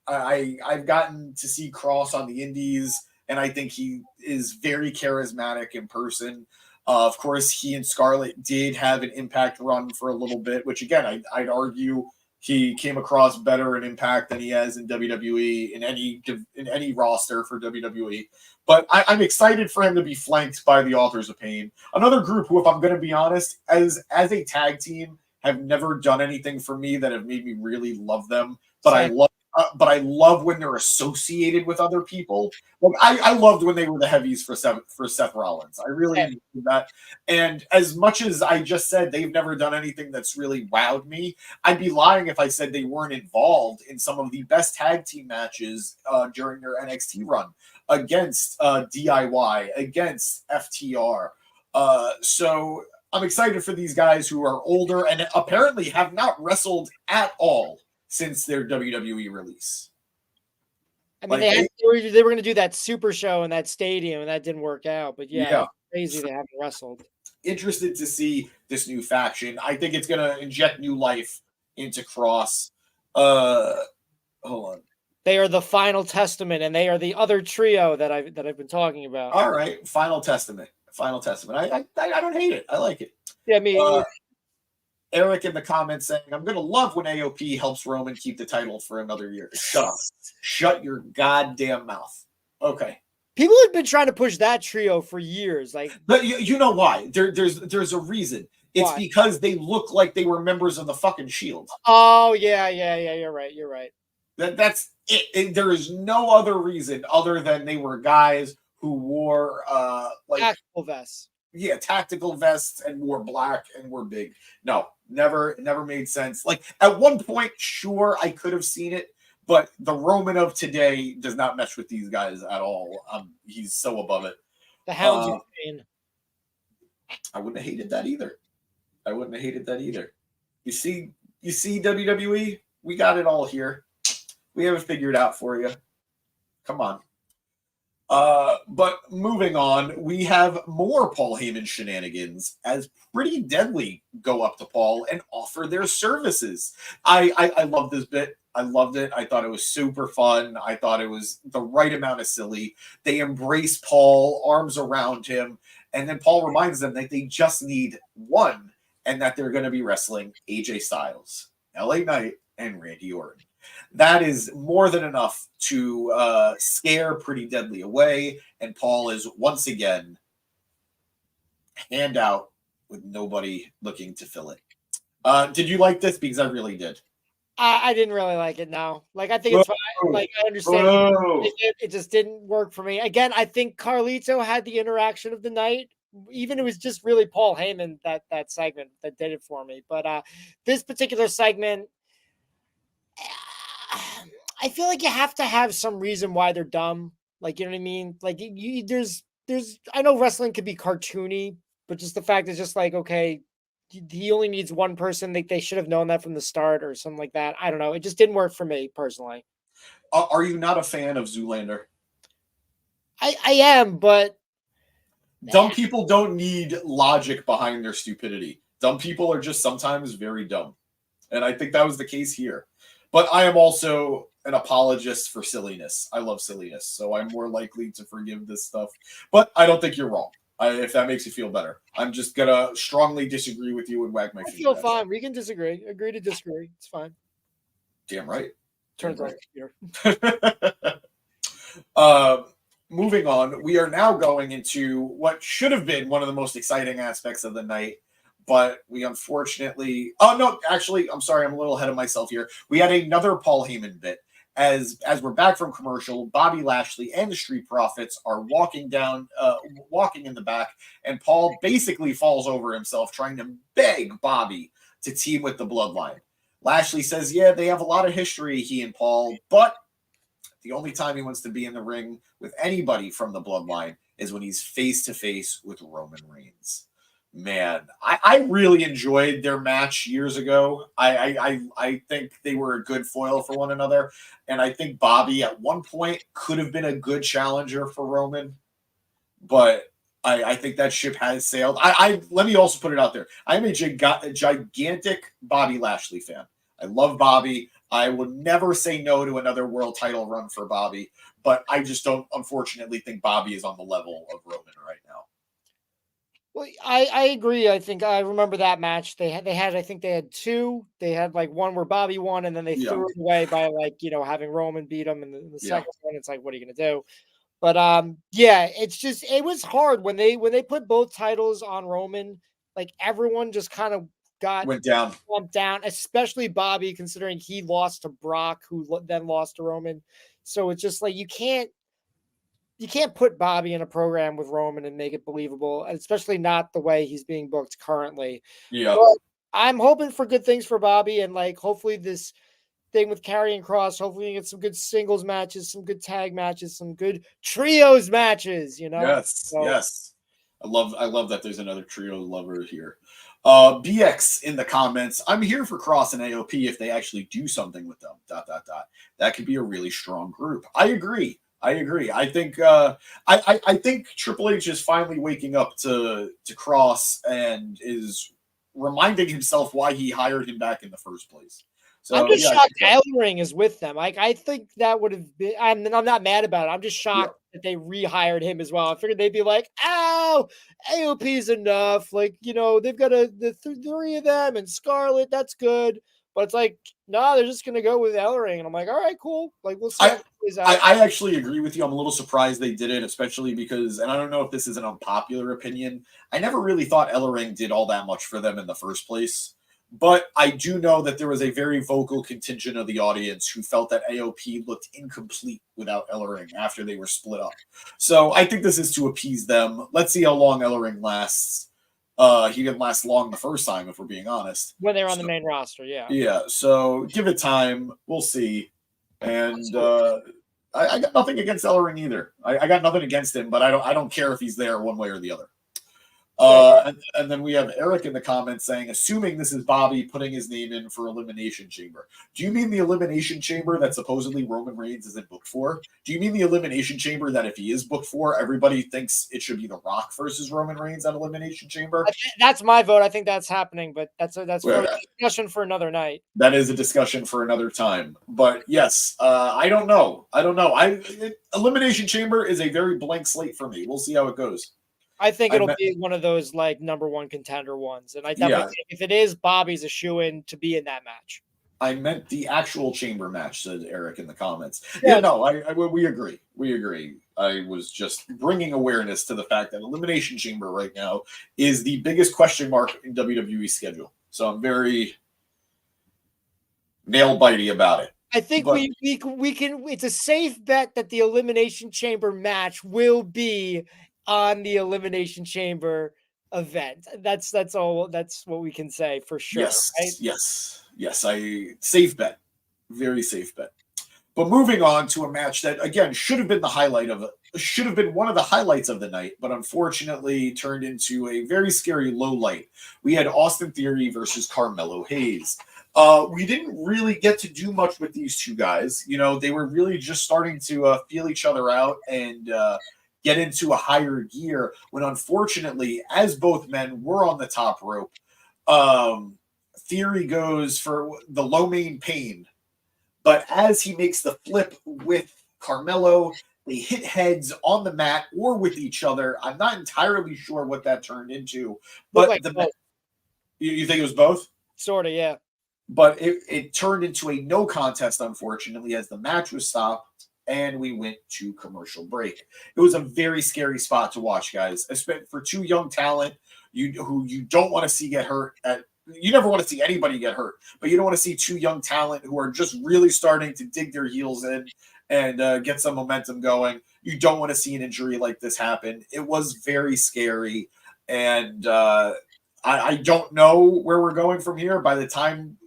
I've gotten to see Kross on the Indies and I think he is very charismatic in person. Of course, he and Scarlett did have an Impact run for a little bit, which again, I'd argue he came across better in Impact than he has in WWE in any roster for WWE. But I'm excited for him to be flanked by the Authors of Pain, another group who, if I'm going to be honest, as a tag team, have never done anything for me that have made me really love them. But I love when they're associated with other people. Like I loved when they were the heavies for Seth Rollins. I really enjoyed that. And as much as I just said they've never done anything that's really wowed me, I'd be lying if I said they weren't involved in some of the best tag team matches during their NXT run against DIY, against FTR. So I'm excited for these guys who are older and apparently have not wrestled at all since their WWE release. I mean, they were going to do that super show in that stadium, and that didn't work out. But yeah. Crazy they haven't wrestled. Interested to see this new faction. I think it's going to inject new life into Cross. Hold on. They are the Final Testament, and they are the other trio that I've been talking about. All right, Final Testament. I don't hate it. I like it. Yeah, me. Eric in the comments saying, I'm going to love when AOP helps Roman keep the title for another year. Shut up. Shut your goddamn mouth. Okay. People have been trying to push that trio for years. But you know why? There's a reason. It's because they look like they were members of the fucking Shield. Oh, yeah. You're right. That's it. There is no other reason other than they were guys who wore tactical vests. Yeah, tactical vests and wore black and were big. No, never made sense. Like at one point, sure, I could have seen it, but the Roman of today does not mesh with these guys at all. He's so above it. The Hounds of Pain. I wouldn't have hated that either. You see, WWE, we got it all here. We have it figured out for you. Come on. But moving on, we have more Paul Heyman shenanigans as Pretty Deadly go up to Paul and offer their services. I love this bit. I loved it. I thought it was super fun. I thought it was the right amount of silly. They embrace Paul, arms around him, and then Paul reminds them that they just need one and that they're going to be wrestling AJ Styles, LA Knight, and Randy Orton. That is more than enough to scare Pretty Deadly away, and Paul is once again hand out with nobody looking to fill it. Did you like this? Because I really did. I didn't really like it. No, I think it's fine. I understand it just didn't work for me. Again, I think Carlito had the interaction of the night. Even it was just really Paul Heyman that segment that did it for me. But this particular segment, I feel like you have to have some reason why they're dumb. You know what I mean? There's I know wrestling could be cartoony, but just the fact is just okay, he only needs one person. They should have known that from the start or something like that. I don't know. It just didn't work for me personally. Are you not a fan of Zoolander? I am, but dumb people don't need logic behind their stupidity. Dumb people are just sometimes very dumb. And I think that was the case here. But I am also an apologist for silliness. I love silliness, so I'm more likely to forgive this stuff. But I don't think you're wrong, if that makes you feel better. I'm just going to strongly disagree with you and wag my feet. I feel fine. We can disagree. Agree to disagree. It's fine. Damn right. Turns right. Off Moving on, we are now going into what should have been one of the most exciting aspects of the night, but we unfortunately... Oh, no, actually, I'm sorry. I'm a little ahead of myself here. We had another Paul Heyman bit. As we're back from commercial, Bobby Lashley and the Street Profits are walking in the back, and Paul basically falls over himself trying to beg Bobby to team with the Bloodline. Lashley says, yeah, they have a lot of history, he and Paul, but the only time he wants to be in the ring with anybody from the Bloodline is when he's face-to-face with Roman Reigns. Man, I really enjoyed their match years ago. I think they were a good foil for one another. And I think Bobby at one point could have been a good challenger for Roman. But I think that ship has sailed. Let me also put it out there. I'm a gigantic Bobby Lashley fan. I love Bobby. I would never say no to another world title run for Bobby. but I just don't, unfortunately, think Bobby is on the level of Roman right now. Well, I agree. I think I remember that match. They had I think they had two. They had like one where Bobby won, and then they threw it away by like having Roman beat him in the second one. It's like, what are you gonna do? But yeah, it's just it was hard when they put both titles on Roman. Like everyone just kind of Went down. Slumped down, especially Bobby, considering he lost to Brock, who then lost to Roman. So it's just like you can't put Bobby in a program with Roman and make it believable, especially not the way he's being booked currently. Yeah. But I'm hoping for good things for Bobby, and like hopefully this thing with Karrion Kross, hopefully you get some good singles matches, some good tag matches, some good trios matches, Yes, yes. I love that there's another trio lover here. BX in the comments, I'm here for Kross and AOP if they actually do something with them. ... That could be a really strong group. I agree. I think I think Triple H is finally waking up to Kross and is reminding himself why he hired him back in the first place. So, I'm just shocked Ellering is with them. Like I think that would have been. I'm not mad about it. I'm just shocked that they rehired him as well. I figured they'd be like, "Oh, AOP's enough." Like they've got the three of them and Scarlett. That's good. But it's like, no, they're just gonna go with Ellering, and I'm like, all right, cool. Like we'll see. I actually agree with you. I'm a little surprised they did it, especially because, and I don't know if this is an unpopular opinion, I never really thought Ellering did all that much for them in the first place. But I do know that there was a very vocal contingent of the audience who felt that AOP looked incomplete without Ellering after they were split up. So I think this is to appease them. Let's see how long Ellering lasts. He didn't last long the first time, if we're being honest. When they were on the main roster, yeah. Yeah, so give it time. We'll see. And I got nothing against Ellering either. I got nothing against him, but I don't care if he's there one way or the other. And then we have Eric in the comments saying, assuming this is Bobby putting his name in for Elimination Chamber. Do you mean the Elimination Chamber that supposedly Roman Reigns isn't booked for? Do you mean the Elimination Chamber that if he is booked for, everybody thinks it should be The Rock versus Roman Reigns on Elimination Chamber? That's my vote. I think that's happening, but that's a discussion for another night. That is a discussion for another time. But yes, I don't know. Elimination Chamber is a very blank slate for me. We'll see how it goes. I think it'll be one of those like number one contender ones. And I definitely think if it is, Bobby's a shoo-in to be in that match. I meant the actual chamber match, said Eric in the comments. Yeah, no, we agree. We agree. I was just bringing awareness to the fact that Elimination Chamber right now is the biggest question mark in WWE's schedule. So I'm very nail-bitey about it. I think we can. It's a safe bet that the Elimination Chamber match will be on the Elimination Chamber event. That's all. That's what we can say for sure. Yes, right? yes. Safe bet, very safe bet. But moving on to a match that again should have been one of the highlights of the night, but unfortunately turned into a very scary low light. We had Austin Theory versus Carmello Hayes. We didn't really get to do much with these two guys. They were really just starting to feel each other out and get into a higher gear when, unfortunately, as both men were on the top rope, Theory goes for the low main pain. But as he makes the flip with Carmello, they hit heads on the mat or with each other. I'm not entirely sure what that turned into. But you think it was both? Sort of, yeah. But it turned into a no contest, unfortunately, as the match was stopped. And we went to commercial break. It was a very scary spot to watch, guys. For two young talent, who you don't want to see get hurt. You never want to see anybody get hurt, but you don't want to see two young talent who are just really starting to dig their heels in and get some momentum going. You don't want to see an injury like this happen. It was very scary, and I don't know where we're going from here. By the time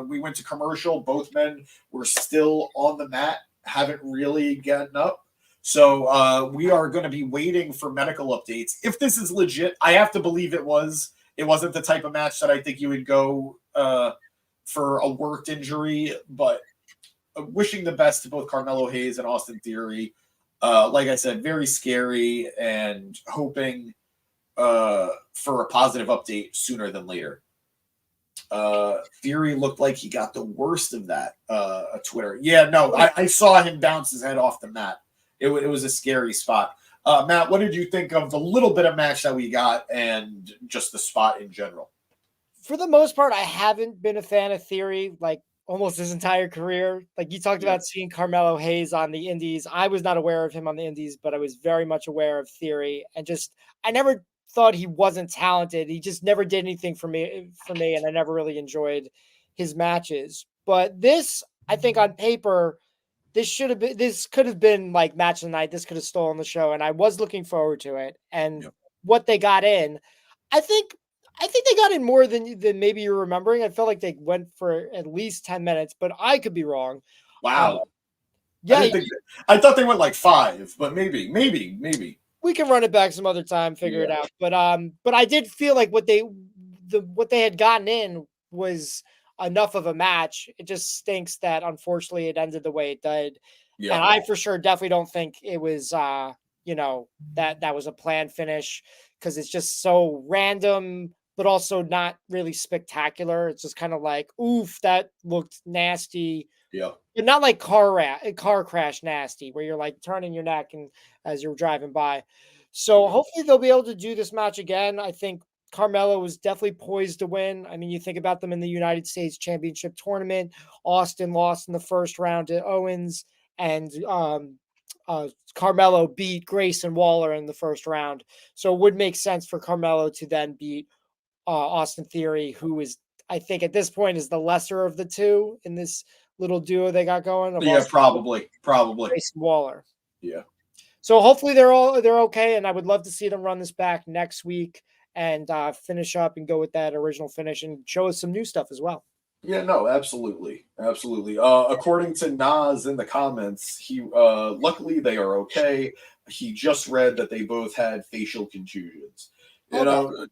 we went to commercial, both men were still on the mat. Haven't really gotten up. So we are going to be waiting for medical updates. If this is legit, I have to believe it was. It wasn't the type of match that I think you would go for a worked injury, but wishing the best to both Carmello Hayes and Austin Theory. Like I said, very scary and hoping for a positive update sooner than later. Theory looked like he got the worst of that. Twitter. Yeah, no, I saw him bounce his head off the mat. it was a scary spot. Matt, what did you think of the little bit of match that we got and just the spot in general? For the most part, I haven't been a fan of Theory like almost his entire career. Like you talked about seeing Carmello Hayes on the Indies. I was not aware of him on the Indies, but I was very much aware of Theory, and just I never thought he wasn't talented. He just never did anything for me, and I never really enjoyed his matches. But this, I think on paper, this could have been like match of the night. This could have stolen the show, and I was looking forward to it. And what they got in, I think they got in more than maybe you're remembering. I felt like they went for at least 10 minutes, but I could be wrong. Wow. Yeah, I thought they went like 5, but maybe. We can run it back some other time, figure it out. But I did feel like what they had gotten in was enough of a match. It just stinks that unfortunately it ended the way it did. Yeah. And I for sure definitely don't think it was that was a planned finish, because it's just so random, but also not really spectacular. It's just kind of like, oof, that looked nasty. Yeah. But not like car crash nasty, where you're like turning your neck and as you're driving by. So hopefully they'll be able to do this match again. I think Carmello was definitely poised to win. I mean, you think about them in the United States Championship tournament. Austin lost in the first round to Owens, and Carmello beat Grayson Waller in the first round. So it would make sense for Carmello to then beat Austin Theory, who is, I think at this point, is the lesser of the two in this little duo they got going. Yeah, probably. Grayson Waller. Yeah. So hopefully they're okay, and I would love to see them run this back next week and finish up and go with that original finish and show us some new stuff as well. Yeah, no, absolutely. According to Nas in the comments, he luckily they are okay. He just read that they both had facial contusions. You know,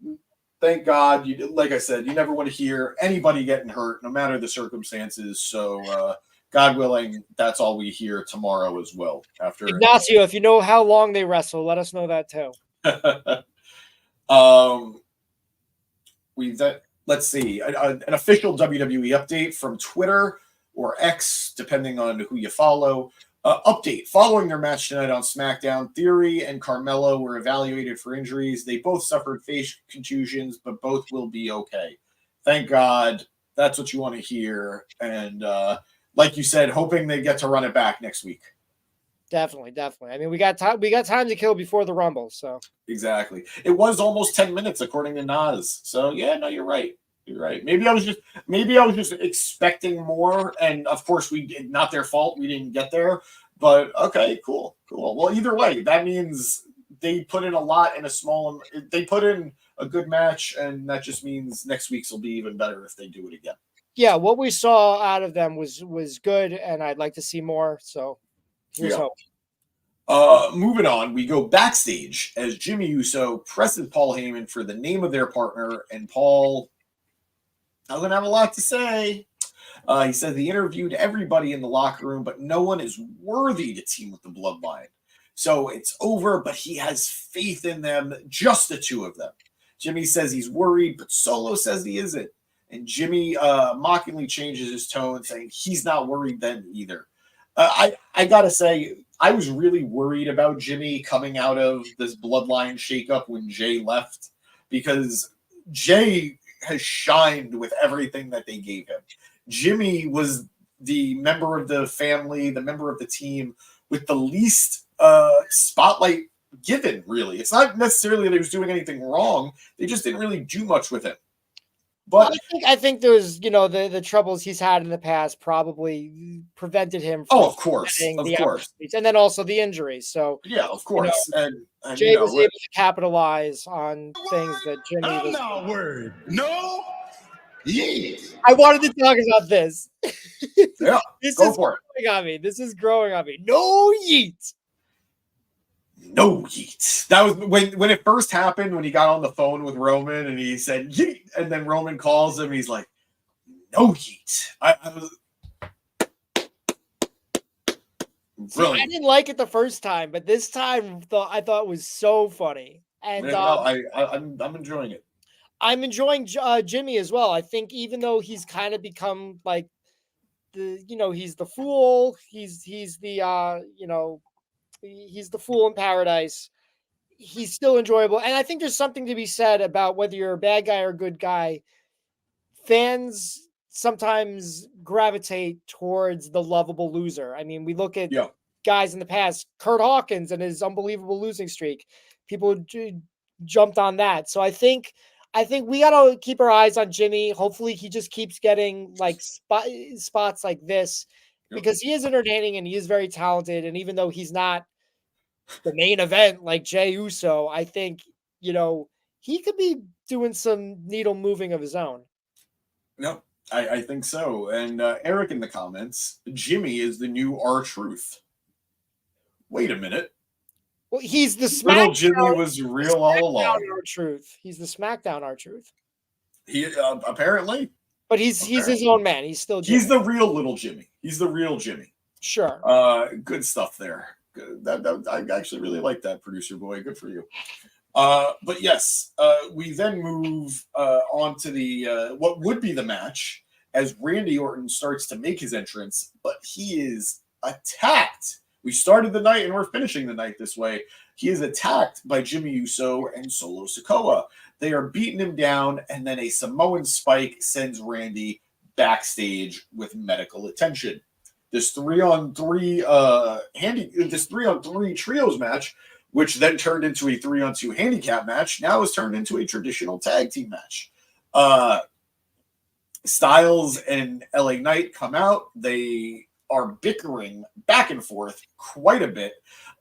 thank God. Like I said, you never want to hear anybody getting hurt, no matter the circumstances. So, God willing, that's all we hear tomorrow as well. After Ignacio, if you know how long they wrestle, let us know that too. Let's see, an official WWE update from Twitter or X, depending on who you follow. Update: following their match tonight on SmackDown, Theory and Carmello were evaluated for injuries. They both suffered face contusions, but both will be okay. Thank God. That's what you want to hear. And like you said, hoping they get to run it back next week. Definitely. I mean, we got time to kill before the Rumble. So exactly, it was almost 10 minutes according to Nas. So yeah, no, you're right. Maybe I was just expecting more, and of course not their fault. We didn't get there, but okay, cool. Well, either way, that means they put in a lot in they put in a good match, and that just means next week's will be even better if they do it again. Yeah, what we saw out of them was good, and I'd like to see more. So here's hope. Moving on, we go backstage as Jimmy Uso presses Paul Heyman for the name of their partner, and Paul doesn't have a lot to say. He said he interviewed everybody in the locker room, but no one is worthy to team with the Bloodline. So it's over, but he has faith in them, just the two of them. Jimmy says he's worried, but Solo says he isn't. And Jimmy mockingly changes his tone, saying he's not worried then either. I got to say, I was really worried about Jimmy coming out of this Bloodline shakeup when Jay left, because Jay has shined with everything that they gave him. Jimmy was the member of the family, the member of the team with the least spotlight given, really. It's not necessarily that he was doing anything wrong. They just didn't really do much with him. But I think there's, the troubles he's had in the past probably prevented him from of course. And then also the injuries. So yeah, of course. And Jay was able to capitalize on things that Jimmy was not worried. No. Yes. I wanted to talk about this. Yeah. Go for it. This is growing on me. No yeet. No yeet. That was when it first happened, when he got on the phone with Roman and he said yeet, and then Roman calls him and he's like, no yeet. I didn't like it the first time, but this time I thought it was so funny. And I'm enjoying it. I'm enjoying Jimmy as well. I think even though he's kind of become like he's the fool, he's the He's the fool in paradise. He's still enjoyable. And I think there's something to be said about whether you're a bad guy or a good guy. Fans sometimes gravitate towards the lovable loser. I mean, we look at guys in the past, Kurt Hawkins and his unbelievable losing streak. People jumped on that. So I think we got to keep our eyes on Jimmy. Hopefully he just keeps getting like spots like this because he is entertaining and he is very talented. And even though he's not the main event like Jey Uso, I think, he could be doing some needle moving of his own. No, I think so. And Eric in the comments, Jimmy is the new R-Truth. Wait a minute. Well, he's the SmackDown. Little Jimmy was real all along. R-Truth. He's the SmackDown R-Truth. He apparently. But he's his own man. He's still Jimmy. He's the real little Jimmy. He's the real Jimmy. Sure. Good stuff there. Good. I actually really like that, producer boy. Good for you. But yes, we then move on to the what would be the match as Randy Orton starts to make his entrance, but he is attacked. We started the night and we're finishing the night this way. He is attacked by Jimmy Uso and Solo Sikoa. They are beating him down, and then a Samoan spike sends Randy backstage with medical attention. This 3-on-3 trios match, which then turned into a 3-on-2 handicap match, now is turned into a traditional tag team match. Styles and LA Knight come out. They are bickering back and forth quite a bit.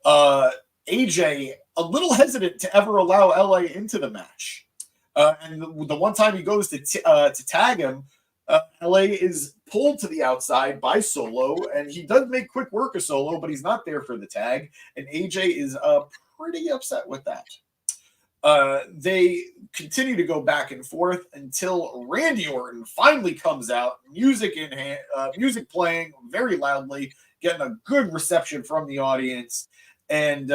AJ, a little hesitant to ever allow LA into the match. And the one time he goes to tag him, LA is pulled to the outside by Solo, and he does make quick work of Solo, but he's not there for the tag. And AJ is pretty upset with that. They continue to go back and forth until Randy Orton finally comes out, music in hand, music playing very loudly, getting a good reception from the audience. And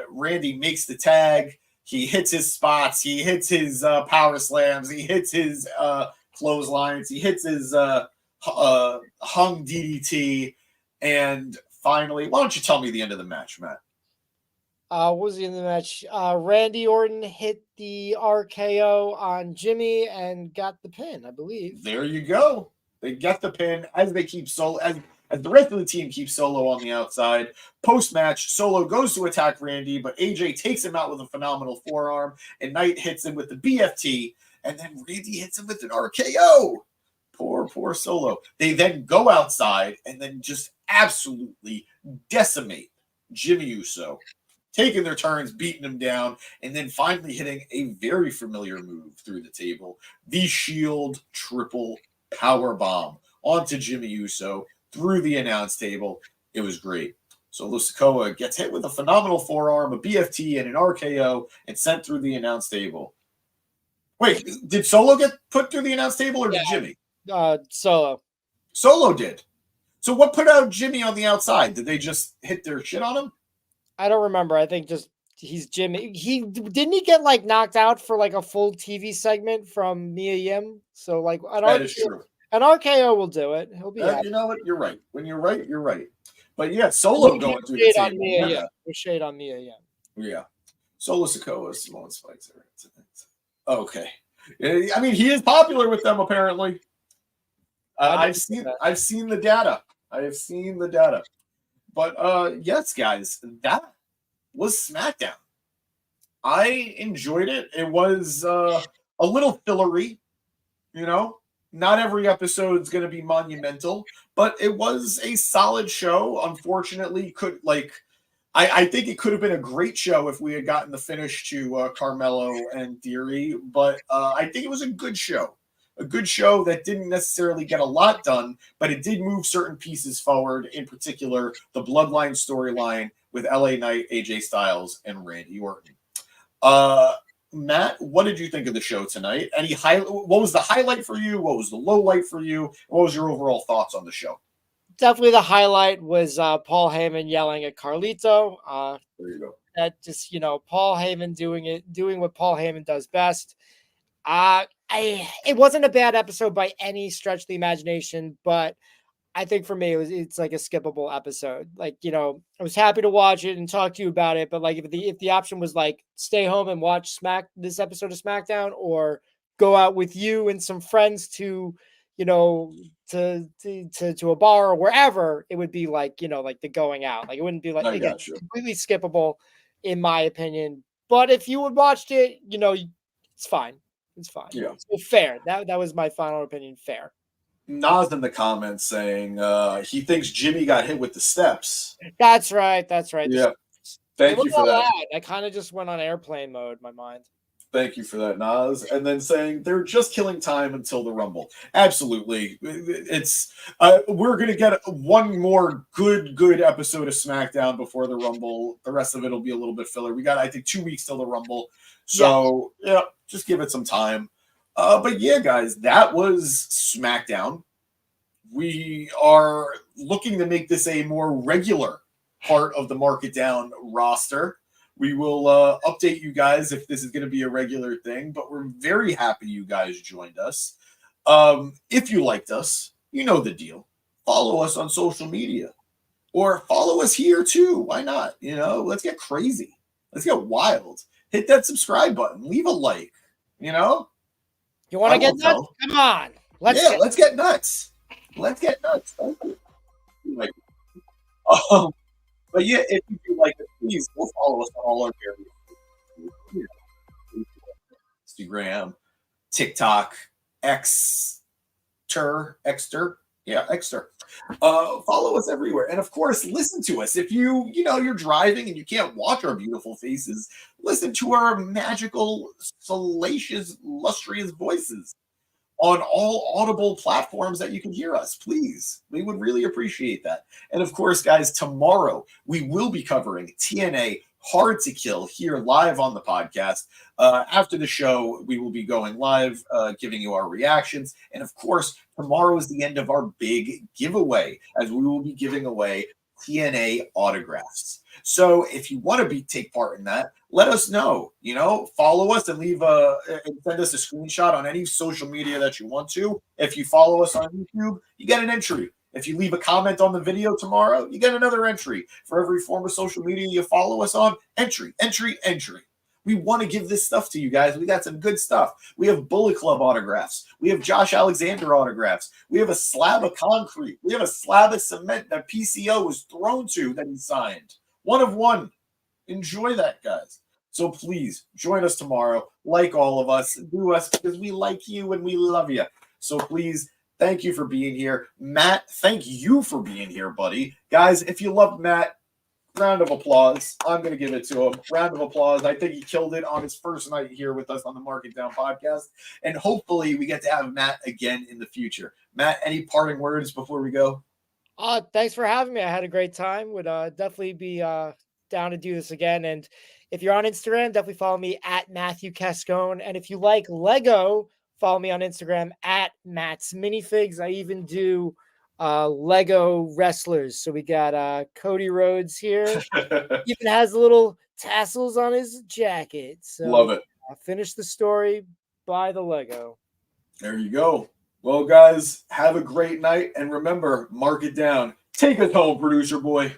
Randy makes the tag. He hits his spots. He hits his power slams. He hits his clotheslines. He hits his hung DDT. And finally, why don't you tell me the end of the match, Matt? What was the end of the match? Randy Orton hit the RKO on Jimmy and got the pin, I believe. There you go. They get the pin as they keep Solo, as the rest of the team keeps Solo on the outside. Post-match, Solo goes to attack Randy, but AJ takes him out with a phenomenal forearm, and Knight hits him with the BFT, and then Randy hits him with an RKO. Poor Solo. They then go outside and then just absolutely decimate Jimmy Uso, taking their turns, beating him down, and then finally hitting a very familiar move through the table, the Shield triple power bomb onto Jimmy Uso through the announce table. It was great. Solo Sikoa gets hit with a phenomenal forearm, a BFT, and an RKO, and sent through the announce table. Wait, did Solo get put through the announce table, or did Jimmy? Solo. Solo did. So what put out Jimmy on the outside? Did they just hit their shit on him? I don't remember. I think just he's Jimmy. Didn't he get like knocked out for like a full TV segment from Mia Yim? So like that is true. An RKO will do it. He'll be you know what? You're right. When you're right, you're right. But yeah, Solo going through the table. Shade on Mia Yim. Yeah. Solo Sikoa, Samoan spikes. Okay. I mean, he is popular with them apparently. I've seen the data. I have seen the data. But yes, guys, that was SmackDown. I enjoyed it. It was a little fillery, Not every episode is going to be monumental, but it was a solid show. Unfortunately, I think it could have been a great show if we had gotten the finish to Carmello and Theory, but I think it was a good show. A good show that didn't necessarily get a lot done, but it did move certain pieces forward, in particular, the Bloodline storyline with LA Knight, AJ Styles, and Randy Orton. Matt, what did you think of the show tonight? What was the highlight for you? What was the low light for you? What was your overall thoughts on the show? Definitely the highlight was Paul Heyman yelling at Carlito. There you go. That just, Paul Heyman doing what Paul Heyman does best. It wasn't a bad episode by any stretch of the imagination, but I think for me, it's like a skippable episode. Like, you know, I was happy to watch it and talk to you about it, but like if the option was like stay home and watch this episode of SmackDown, or go out with you and some friends to, you know, to a bar or wherever, it would be like, you know, like the going out. Like it wouldn't be like, I again, got you. completely skippable in my opinion. But if you had watched it, you know, it's fine. It's fine. Yeah. So fair. That was my final opinion. Fair. Nas in the comments saying he thinks Jimmy got hit with the steps. That's right. That's right. Yeah. Thank you for that. I kind of just went on airplane mode, my mind. Thank you for that, Nas. And then saying they're just killing time until the Rumble. Absolutely. It's we're going to get one more good episode of SmackDown before the Rumble. The rest of it will be a little bit filler. We got, I think, 2 weeks till the Rumble. So, yeah, just give it some time. But yeah, guys, that was SmackDown. We are looking to make this a more regular part of the Mark It Down roster. We will update you guys if this is going to be a regular thing, but we're very happy you guys joined us. If you liked us, you know the deal. Follow us on social media, or follow us here too. Why not? You know, let's get crazy. Let's get wild. Hit that subscribe button. Leave a like. You know, you want to get nuts? Come on. Let's get nuts. Let's get nuts. Thank you. Like, but yeah, if you do like it, please go follow us on all our various Instagram, TikTok, Xter. Yeah, Xter. Follow us everywhere. And of course, listen to us. If you're driving and you can't watch our beautiful faces, listen to our magical, salacious, lustrous voices on all audible platforms that you can hear us. Please, we would really appreciate that. And of course, guys, tomorrow we will be covering TNA Hard to Kill here live on the podcast. After the show, we will be going live, giving you our reactions. And of course, tomorrow is the end of our big giveaway, as we will be giving away TNA autographs. So if you want to take part in that, let us know. You know, follow us and and send us a screenshot on any social media that you want to. If you follow us on YouTube, you get an entry. If you leave a comment on the video tomorrow, you get another entry. For every form of social media you follow us on, entry. We want to give this stuff to you guys. We got some good stuff. We have Bullet Club autographs. We have Josh Alexander autographs. We have a slab of concrete. We have a slab of cement that PCO was thrown to that he signed. 1 of 1. Enjoy that, guys. So please join us tomorrow. Like all of us. Do us because we like you and we love you. So please, thank you for being here. Matt, thank you for being here, buddy. Guys, if you love Matt, round of applause. I'm going to give it to him. Round of applause. I think he killed it on his first night here with us on the Mark It Down podcast. And hopefully we get to have Matt again in the future. Matt, any parting words before we go? Thanks for having me. I had a great time. Would definitely be down to do this again. And if you're on Instagram, definitely follow me at Matthew Cascone. And if you like Lego, follow me on Instagram at Matt's Minifigs. I even do Lego wrestlers. So we got Cody Rhodes here. Even has little tassels on his jacket. So love it. Finish the story, buy the Lego. There you go. Well, guys, have a great night. And remember, Mark it down. Take us home, producer boy.